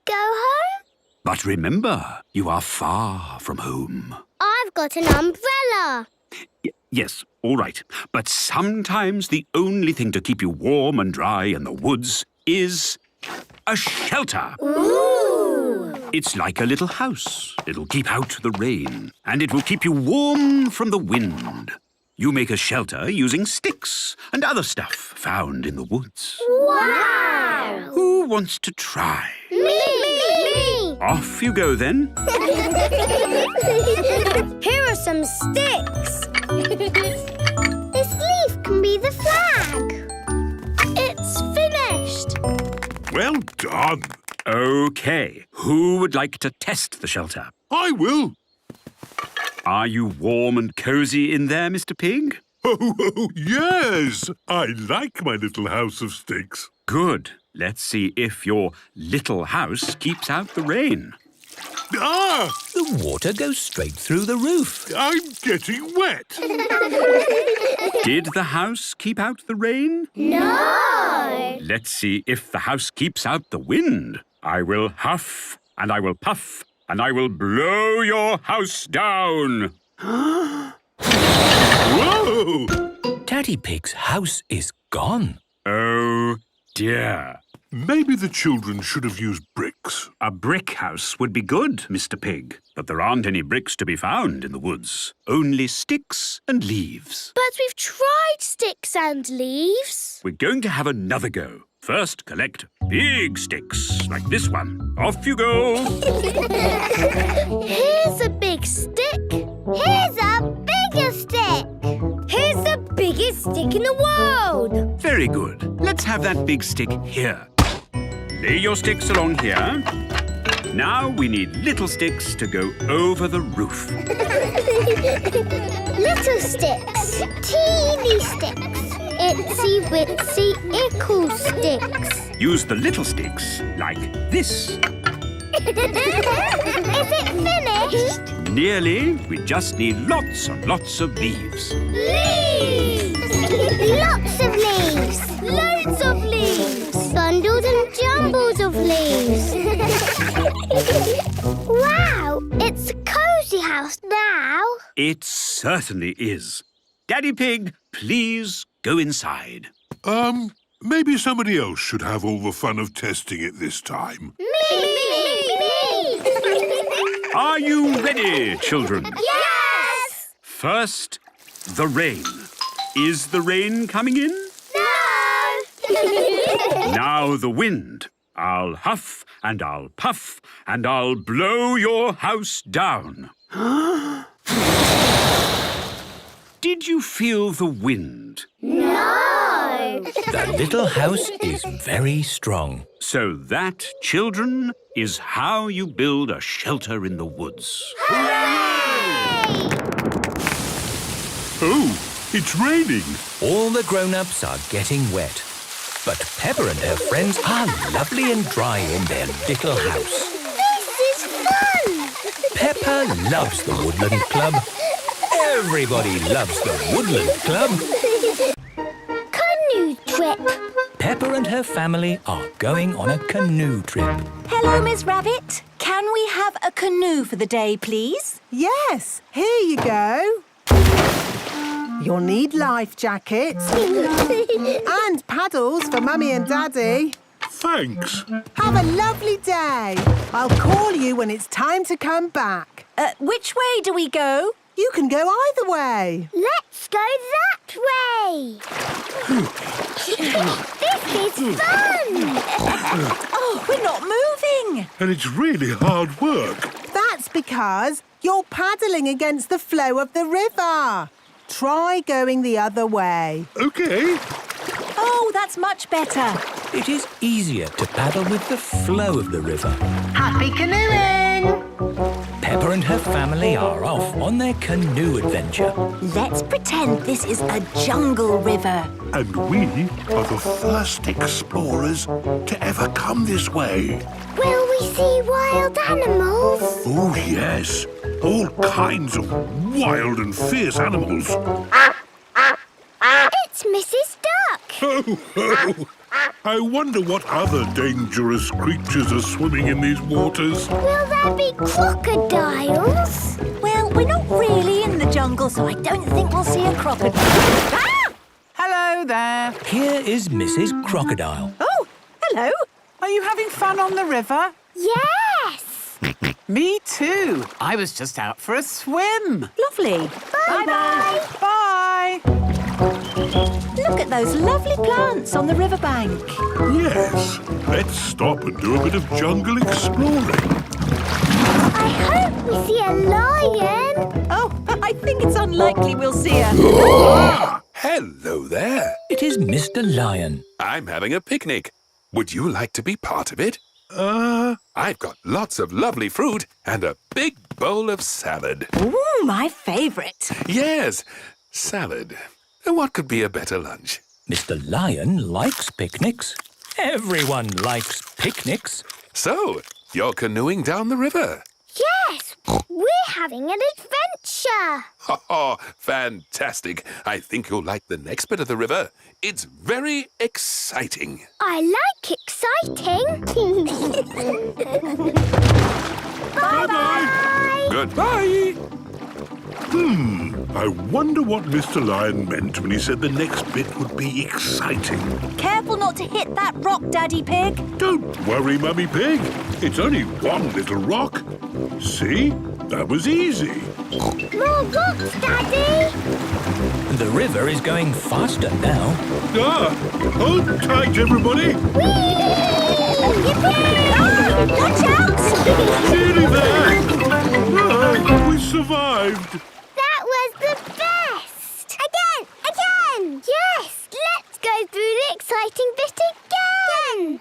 Go home? But remember, you are far from home. I've got an umbrella. Yes, all right. But sometimes the only thing to keep you warm and dry in the woods is a shelter. Ooh! It's like a little house. It'll keep out the rain, and it will keep you warm from the wind. You make a shelter using sticks and other stuff found in the woods. Wow! Who wants to try? Me! Off you go, then. Here are some sticks. This leaf can be the flag. It's finished. Well done. OK, who would like to test the shelter? I will. Are you warm and cosy in there, Mr. Pig? Oh, yes. I like my little house of sticks. Good. Let's see if your little house keeps out the rain. Ah! The water goes straight through the roof. I'm getting wet. Did the house keep out the rain? No! Let's see if the house keeps out the wind. I will huff, and I will puff, and I will blow your house down. Whoa! Daddy Pig's house is gone. Oh, dear. Maybe the children should have used bricks. A brick house would be good, Mr. Pig. But there aren't any bricks to be found in the woods. Only sticks and leaves. But we've tried sticks and leaves. We're going to have another go. First, collect big sticks, like this one. Off you go. Here's a big stick. Here's a bigger stick. Here's the biggest stick in the world. Very good. Let's have that big stick here. Lay your sticks along here. Now we need little sticks to go over the roof. Little sticks. Teeny sticks. Itsy bitsy ickle sticks. Use the little sticks like this. Is it finished? Nearly. We just need lots and lots of leaves. Leaves! Lots of leaves! Loads of leaves! Bundles and jumbles of leaves! Wow! It's a cosy house now! It certainly is. Daddy Pig, please go inside. Maybe somebody else should have all the fun of testing it this time. Me! Are you ready, children? Yes! First, the rain. Is the rain coming in? No! Now the wind. I'll huff and I'll puff and I'll blow your house down. Did you feel the wind? No! The little house is very strong. So that, children, is how you build a shelter in the woods. Hooray! Oh, it's raining. All the grown-ups are getting wet. But Peppa and her friends are lovely and dry in their little house. This is fun! Peppa loves the Woodland Club. Everybody loves the Woodland Club. Canoe trip. Peppa and her family are going on a canoe trip. Hello, Miss Rabbit. Can we have a canoe for the day, please? Yes, here you go. You'll need life jackets and paddles for Mummy and Daddy. Thanks. Have a lovely day. I'll call you when it's time to come back. Which way do we go? You can go either way. Let's go that way. This is fun. Oh, we're not moving. And it's really hard work. That's because you're paddling against the flow of the river. Try going the other way. OK. Oh, that's much better. It is easier to paddle with the flow of the river. Happy canoeing! Peppa and her family are off on their canoe adventure. Let's pretend this is a jungle river. And we are the first explorers to ever come this way. Will we see wild animals? Oh, yes. All kinds of wild and fierce animals. It's Mrs. Duck. Ho, ho! I wonder what other dangerous creatures are swimming in these waters. Will there be crocodiles? Well, we're not really in the jungle, so I don't think we'll see a crocodile. Ah! Hello there. Here is Mrs. Crocodile. Oh, hello. Are you having fun on the river? Yes! Me too. I was just out for a swim. Lovely. Bye-bye. Bye. Look at those lovely plants on the riverbank. Yes, let's stop and do a bit of jungle exploring. I hope we see a lion. Oh, I think it's unlikely we'll see a... Hello there. It is Mr. Lion. I'm having a picnic. Would you like to be part of it? I've got lots of lovely fruit and a big bowl of salad. Ooh, my favourite. Yes, salad. What could be a better lunch? Mr. Lion likes picnics. Everyone likes picnics. So, you're canoeing down the river? Yes, we're having an adventure. Oh, fantastic. I think you'll like the next bit of the river. It's very exciting. I like exciting. Bye-bye. Goodbye. I wonder what Mr. Lion meant when he said the next bit would be exciting. Careful not to hit that rock, Daddy Pig. Don't worry, Mummy Pig. It's only one little rock. See? That was easy. More rocks, Daddy. The river is going faster now. Hold tight, everybody. Watch out! Nearly there. We survived. That was the best! Again! Yes! Let's go through the exciting bit again!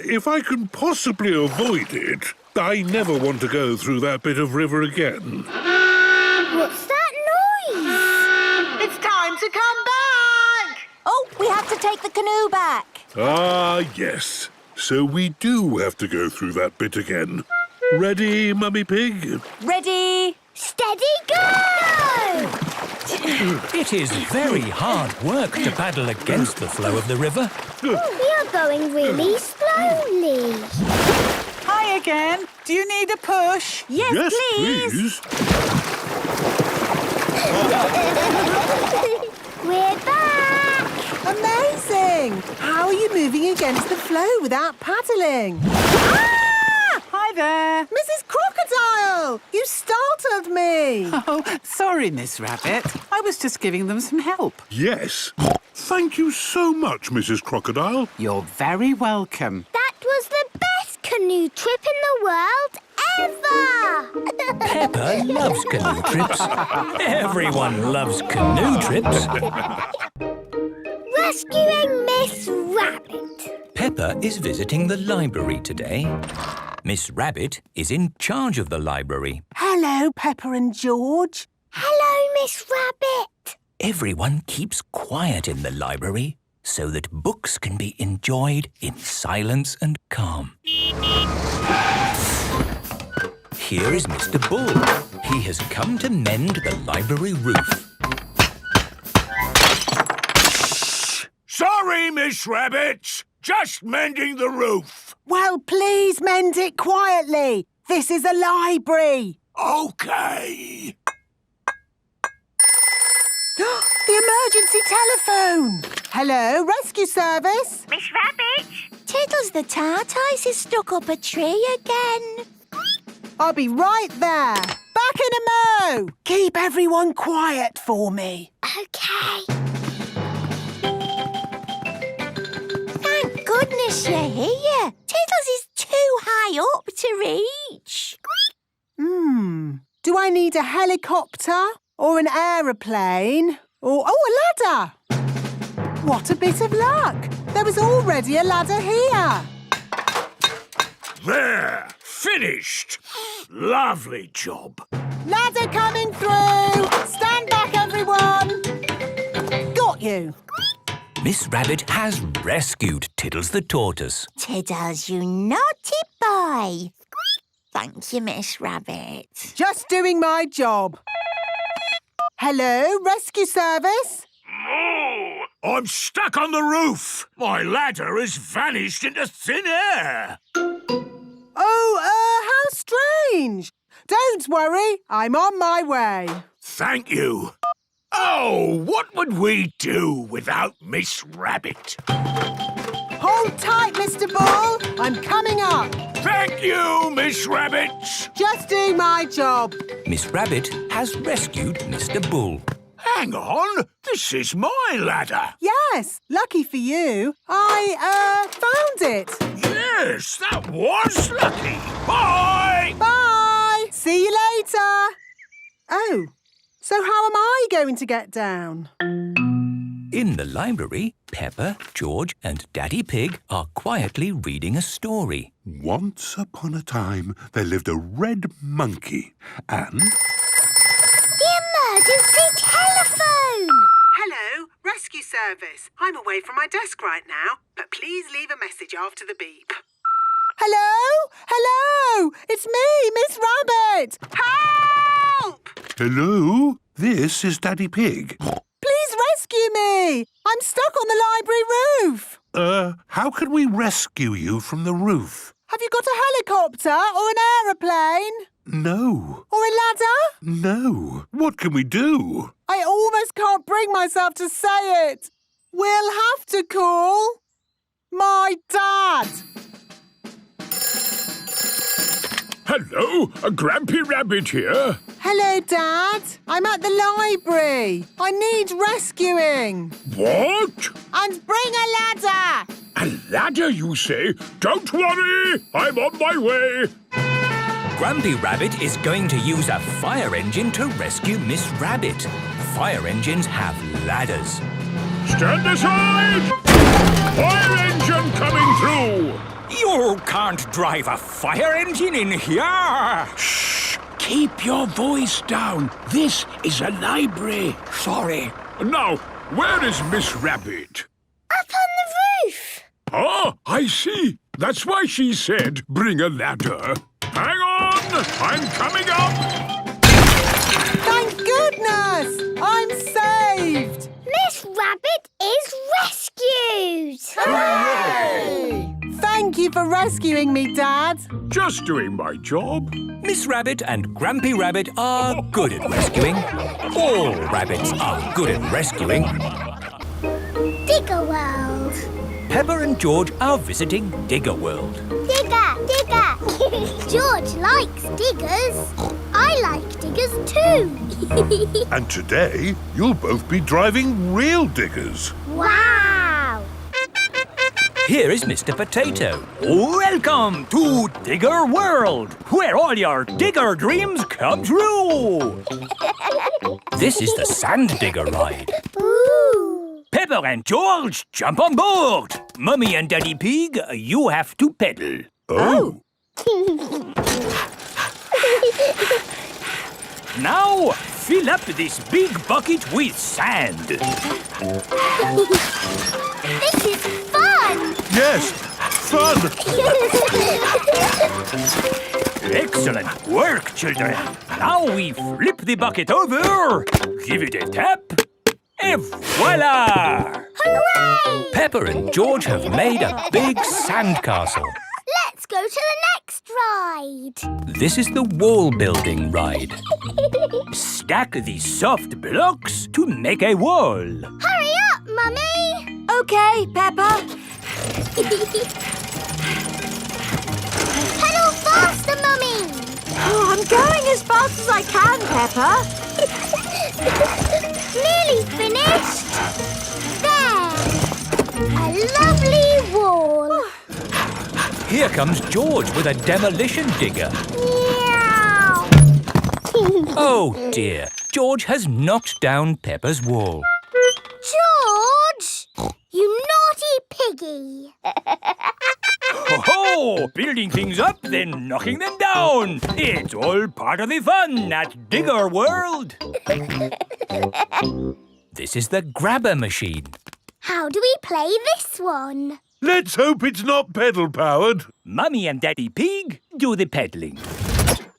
If I can possibly avoid it, I never want to go through that bit of river again. What's that noise? It's time to come back! Oh, we have to take the canoe back. Ah, yes. So we do have to go through that bit again. Ready, Mummy Pig? Ready? Steady, go! It is very hard work to paddle against the flow of the river. We are going really slowly. Hi again. Do you need a push? Yes, please. We're back! Amazing! How are you moving against the flow without paddling? Hi there. Mrs. Crocodile! You startled me! Oh, sorry, Miss Rabbit. I was just giving them some help. Yes. Thank you so much, Mrs. Crocodile. You're very welcome. That was the best canoe trip in the world ever! Peppa loves canoe trips. Everyone loves canoe trips. Rescuing Miss Rabbit. Peppa is visiting the library today. Miss Rabbit is in charge of the library. Hello, Peppa and George. Hello, Miss Rabbit. Everyone keeps quiet in the library so that books can be enjoyed in silence and calm. Here is Mr. Bull. He has come to mend the library roof. Sorry, Miss Rabbit. Just mending the roof. Well, please mend it quietly. This is a library. Okay. The emergency telephone. Hello, rescue service. Miss Rabbit. Tiddles the tortoise is stuck up a tree again. I'll be right there. Back in a mo. Keep everyone quiet for me. Okay. Thank goodness you're here. Tiddles is too high up to reach. Do I need a helicopter or an aeroplane or, a ladder? What a bit of luck. There was already a ladder here. There. Finished. Lovely job. Ladder coming through. Stand back, everyone. Got you. Miss Rabbit has rescued Tiddles the tortoise. Tiddles, you naughty boy. Thank you, Miss Rabbit. Just doing my job. Hello, rescue service. Moo! I'm stuck on the roof. My ladder has vanished into thin air. Oh, how strange. Don't worry, I'm on my way. Thank you. Oh, what would we do without Miss Rabbit? Hold tight, Mr. Bull. I'm coming up. Thank you, Miss Rabbit. Just doing my job. Miss Rabbit has rescued Mr. Bull. Hang on, this is my ladder. Yes, lucky for you. I, found it. Yes, that was lucky. Bye! Bye! See you later. Oh, so how am I going to get down? In the library, Peppa, George and Daddy Pig are quietly reading a story. Once upon a time, there lived a red monkey and... The emergency telephone! Hello, rescue service. I'm away from my desk right now, but please leave a message after the beep. Hello? Hello? It's me, Miss Rabbit! Help! Hello? This is Daddy Pig. Please rescue me! I'm stuck on the library roof. How can we rescue you from the roof? Have you got a helicopter or an aeroplane? No. Or a ladder? No. What can we do? I almost can't bring myself to say it. We'll have to call my dad. Hello, Grampy Rabbit here. Hello, Dad. I'm at the library. I need rescuing. What? And bring a ladder. A ladder, you say? Don't worry, I'm on my way. Grampy Rabbit is going to use a fire engine to rescue Miss Rabbit. Fire engines have ladders. Stand aside! Fire engine coming through! You can't drive a fire engine in here! Shh! Keep your voice down. This is a library. Sorry. Now, where is Miss Rabbit? Up on the roof. Ah, I see. That's why she said bring a ladder. Hang on! I'm coming up! Thank goodness! I'm saved! Miss Rabbit is rescued! Hooray! Thank you for rescuing me, Dad. Just doing my job. Miss Rabbit and Grampy Rabbit are good at rescuing. All rabbits are good at rescuing. Digger World. Peppa and George are visiting Digger World. Digger, digger. George likes diggers. I like diggers too. And today, you'll both be driving real diggers. Wow. Here is Mr. Potato. Welcome to Digger World, where all your digger dreams come true. This is the Sand Digger ride. Ooh. Peppa and George, jump on board. Mummy and Daddy Pig, you have to pedal. Oh. Now, fill up this big bucket with sand. This is fun. Yes, fun. Excellent work, children. Now we flip the bucket over, give it a tap, and voila! Hooray! Peppa and George have made a big sand castle. Let's go to the next ride. This is the wall building ride. Stack the soft blocks to make a wall. Hurry up, Mummy. OK, Peppa. Pedal faster, Mummy. Oh, I'm going as fast as I can, Peppa. Nearly finished. There. A lovely wall. Here comes George with a demolition digger. Meow. Oh dear, George has knocked down Peppa's wall. George, you naughty piggy. Ho-ho! Building things up, then knocking them down. It's all part of the fun at Digger World. This is the grabber machine. How do we play this one? Let's hope it's not pedal-powered. Mummy and Daddy Pig do the peddling.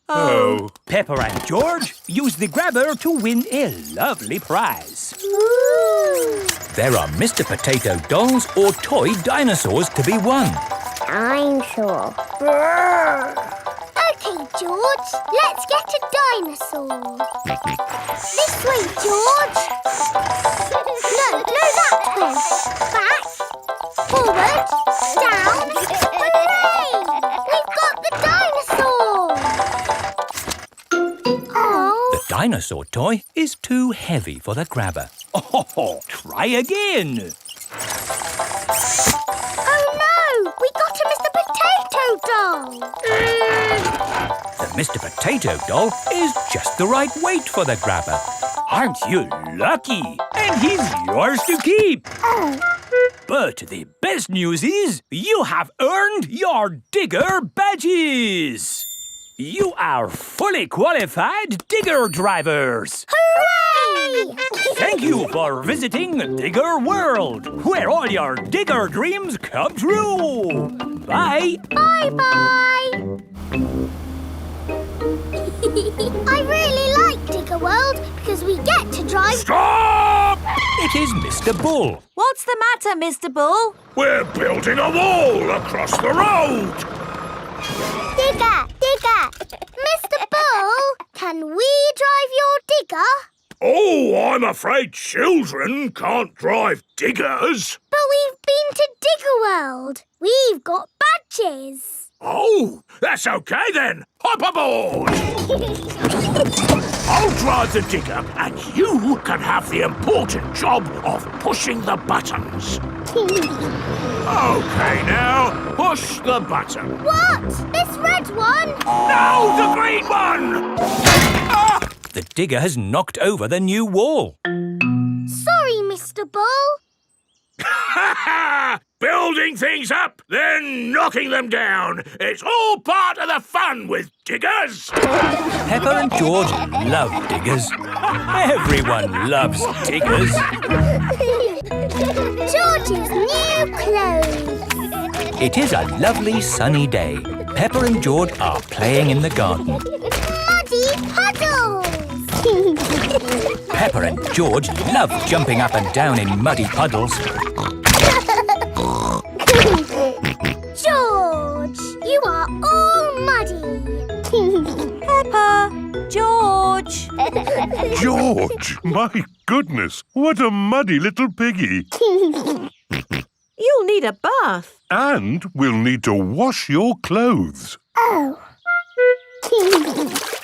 Oh. Peppa and George use the grabber to win a lovely prize. Ooh. There are Mr. Potato dolls or toy dinosaurs to be won. Dinosaur. OK, George, let's get a dinosaur. This way, George. No, that way. Back, forward, down. Hooray! We've got the dinosaur. Oh. The dinosaur toy is too heavy for the grabber. Oh, try again. Oh no! We got a Mr. Potato doll! The Mr. Potato doll is just the right weight for the grabber. Aren't you lucky? And he's yours to keep. Oh. But the best news is you have earned your digger badges. You are fully qualified digger drivers. Hooray! Thank you for visiting Digger World, where all your digger dreams come true. Bye. Bye-bye. I really like Digger World because we get to drive... Stop! It is Mr. Bull. What's the matter, Mr. Bull? We're building a wall across the road. Digger! Mr. Bull, can we drive your digger? Oh, I'm afraid children can't drive diggers. But we've been to Digger World. We've got badges. Oh, that's OK then. Hop aboard. I'll drive the digger and you can have the important job of pushing the buttons. OK, now, push the button. What? This red one? No, the green one! Ah! The digger has knocked over the new wall. Sorry, Mr. Bull. Building things up, then knocking them down. It's all part of the fun with diggers. Peppa and George love diggers. Everyone loves diggers. George's new clothes. It is a lovely sunny day. Peppa and George are playing in the garden. Muddy puddles. Peppa and George love jumping up and down in muddy puddles. George, you are all muddy. Peppa, George. George, my goodness, what a muddy little piggy. You'll need a bath. And we'll need to wash your clothes. Oh.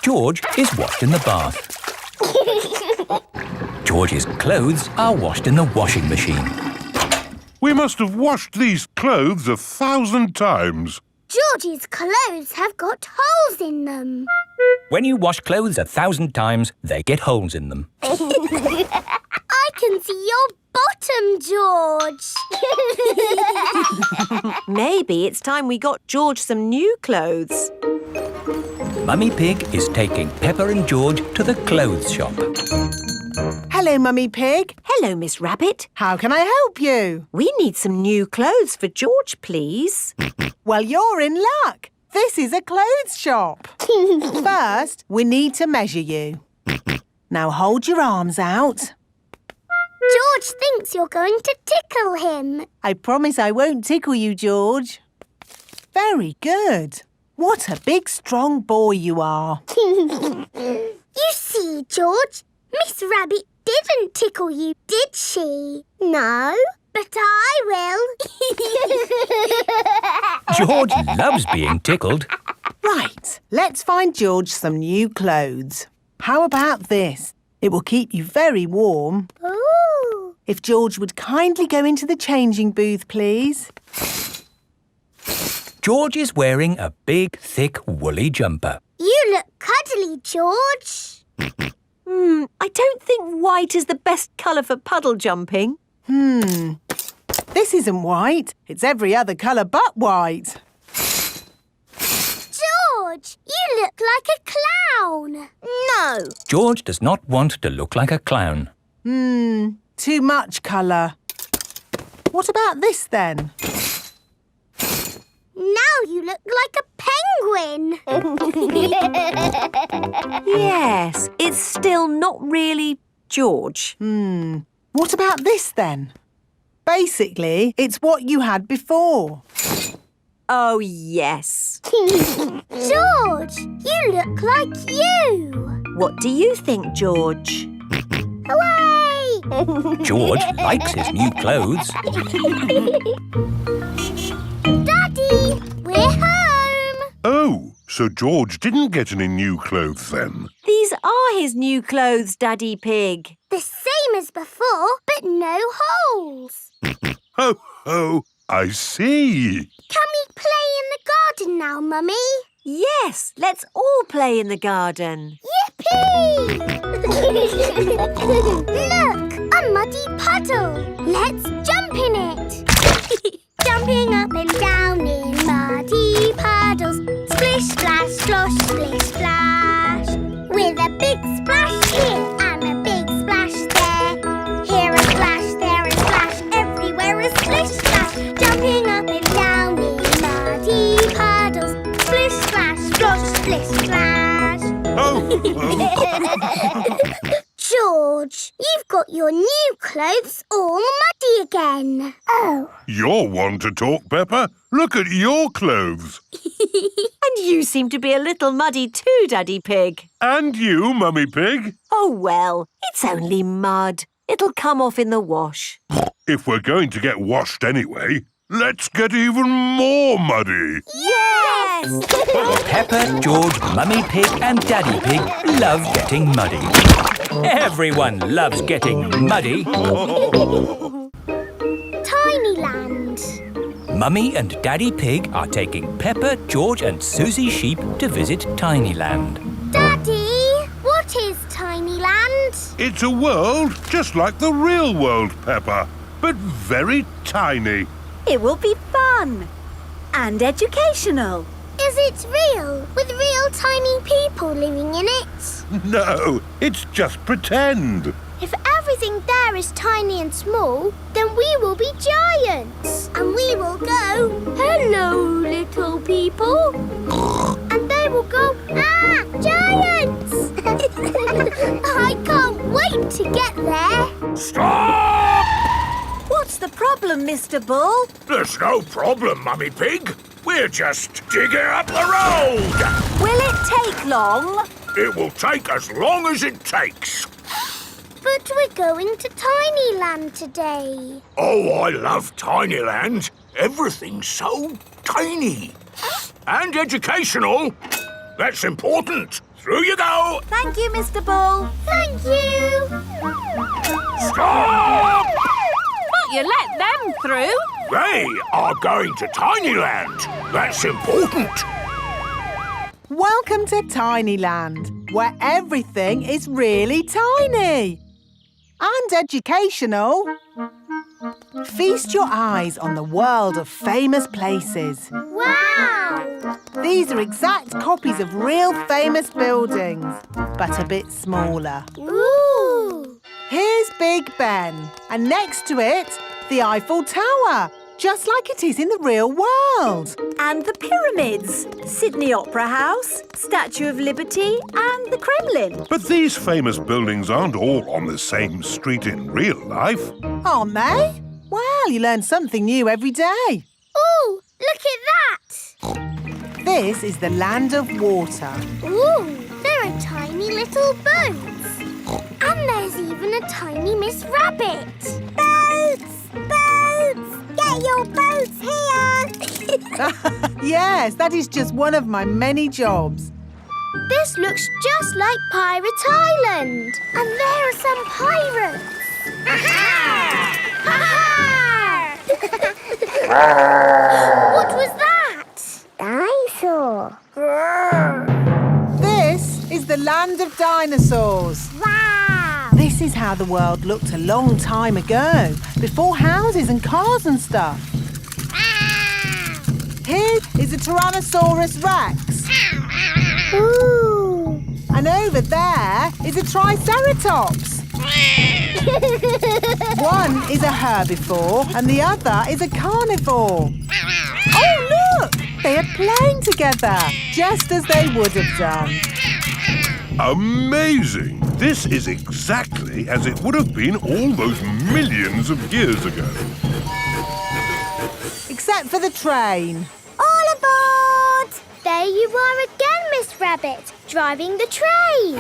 George is washed in the bath. George's clothes are washed in the washing machine. We must have washed these clothes 1,000 times. George's clothes have got holes in them. When you wash clothes 1,000 times, they get holes in them. I can see your bottom, George. Maybe it's time we got George some new clothes. Mummy Pig is taking Peppa and George to the clothes shop. Hello, Mummy Pig. Hello, Miss Rabbit. How can I help you? We need some new clothes for George, please. Well, you're in luck. This is a clothes shop. First, we need to measure you. Now hold your arms out. George thinks you're going to tickle him. I promise I won't tickle you, George. Very good. What a big, strong boy you are. You see, George, Miss Rabbit didn't tickle you, did she? No, but I will. George loves being tickled. Right, let's find George some new clothes. How about this? It will keep you very warm. Ooh. If George would kindly go into the changing booth, please. George is wearing a big, thick, woolly jumper. You look cuddly, George. I don't think white is the best colour for puddle jumping. This isn't white. It's every other colour but white. George, you look like a clown. No. George does not want to look like a clown. Too much colour. What about this then? Now you look like a penguin. Yes, it's still not really George. What about this then? Basically, it's what you had before. Oh, yes. George, you look like you. What do you think, George? Hooray! George likes his new clothes. Daddy, we're home. Oh, so George didn't get any new clothes then? These are his new clothes, Daddy Pig. The same as before, but no holes. Ho, ho, I see. Can we play in the garden now, Mummy? Yes, let's all play in the garden. Yippee! Look, a muddy puddle. Let's jump in it. Jumping up and down in muddy puddles. Splish, splash, slosh, splish, splash. With a big splash here and a big splash there. Here a splash, there a splash, everywhere a splish, splash. Jumping up and down in muddy puddles. Splish, splash, slosh, splish, splash. George, you've got your new clothes all muddy again. Oh. You're one to talk, Peppa. Look at your clothes. And you seem to be a little muddy too, Daddy Pig. And you, Mummy Pig. Oh, well, it's only mud. It'll come off in the wash. If we're going to get washed anyway, let's get even more muddy. Yes! Peppa, George, Mummy Pig and Daddy Pig love getting muddy. Everyone loves getting muddy. Tinyland. Mummy and Daddy Pig are taking Peppa, George and Susie Sheep to visit Tinyland. Daddy, what is Tinyland? It's a world just like the real world, Peppa, but very tiny. It will be fun and educational. Is it real, with real tiny people living in it? No, it's just pretend. If everything there is tiny and small, then we will be giants. And we will go, hello, little people. And they will go, ah, giants! I can't wait to get there. Stop! What's the problem, Mr. Bull? There's no problem, Mummy Pig. We're just digging up the road. Will it take long? It will take as long as it takes. But we're going to Tinyland today. Oh, I love Tinyland. Everything's so tiny. And educational. That's important. Through you go. Thank you, Mr. Bull. Thank you. Stop! But you let them through. They are going to Tinyland. That's important. Welcome to Tinyland, where everything is really tiny. And educational. Feast your eyes on the world of famous places. Wow! These are exact copies of real famous buildings, but a bit smaller. Ooh! Here's Big Ben, and next to it, the Eiffel Tower, just like it is in the real world. And the pyramids, Sydney Opera House, Statue of Liberty and the Kremlin. But these famous buildings aren't all on the same street in real life. Aren't they? Well, you learn something new every day. Ooh, look at that! This is the land of water. Ooh, there are tiny little boats. And there's even a tiny Miss Rabbit. Boats! Boats! Get your boats here! Yes, that is just one of my many jobs. This looks just like Pirate Island. And there are some pirates. Ha-ha! What was that? Dinosaur. This is the land of dinosaurs. Wow! This is how the world looked a long time ago, before houses and cars and stuff. Here is a Tyrannosaurus Rex. Ooh! And over there is a Triceratops. One is a herbivore and the other is a carnivore. Oh, look! They are playing together, just as they would have done. Amazing! This is exactly as it would have been all those millions of years ago. Except for the train. All aboard! There you are again, Miss Rabbit, driving the train.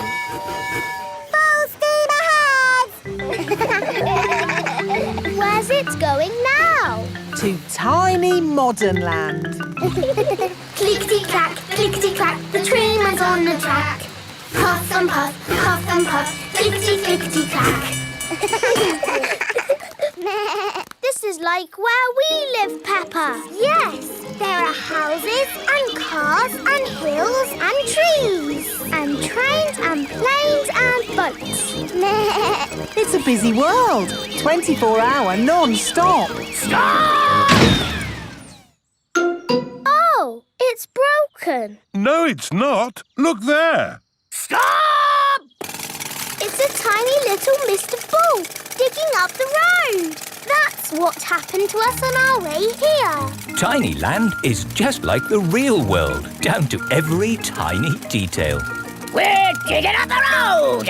Full steam ahead! Where's it going now? To tiny modern land. Clickety-clack, clickety-clack, the train went on the track. Puff and puff, clickety-clickety-clack. This is like where we live, Peppa. Yes, there are houses and cars and hills and trees and trains and planes and boats. It's a busy world. 24-hour non-stop. Stop! Oh, it's broken. No, it's not. Look there. Stop! It's a tiny little Mr. Bull digging up the road. That's what happened to us on our way here. Tiny Land is just like the real world, down to every tiny detail. We're digging up the road!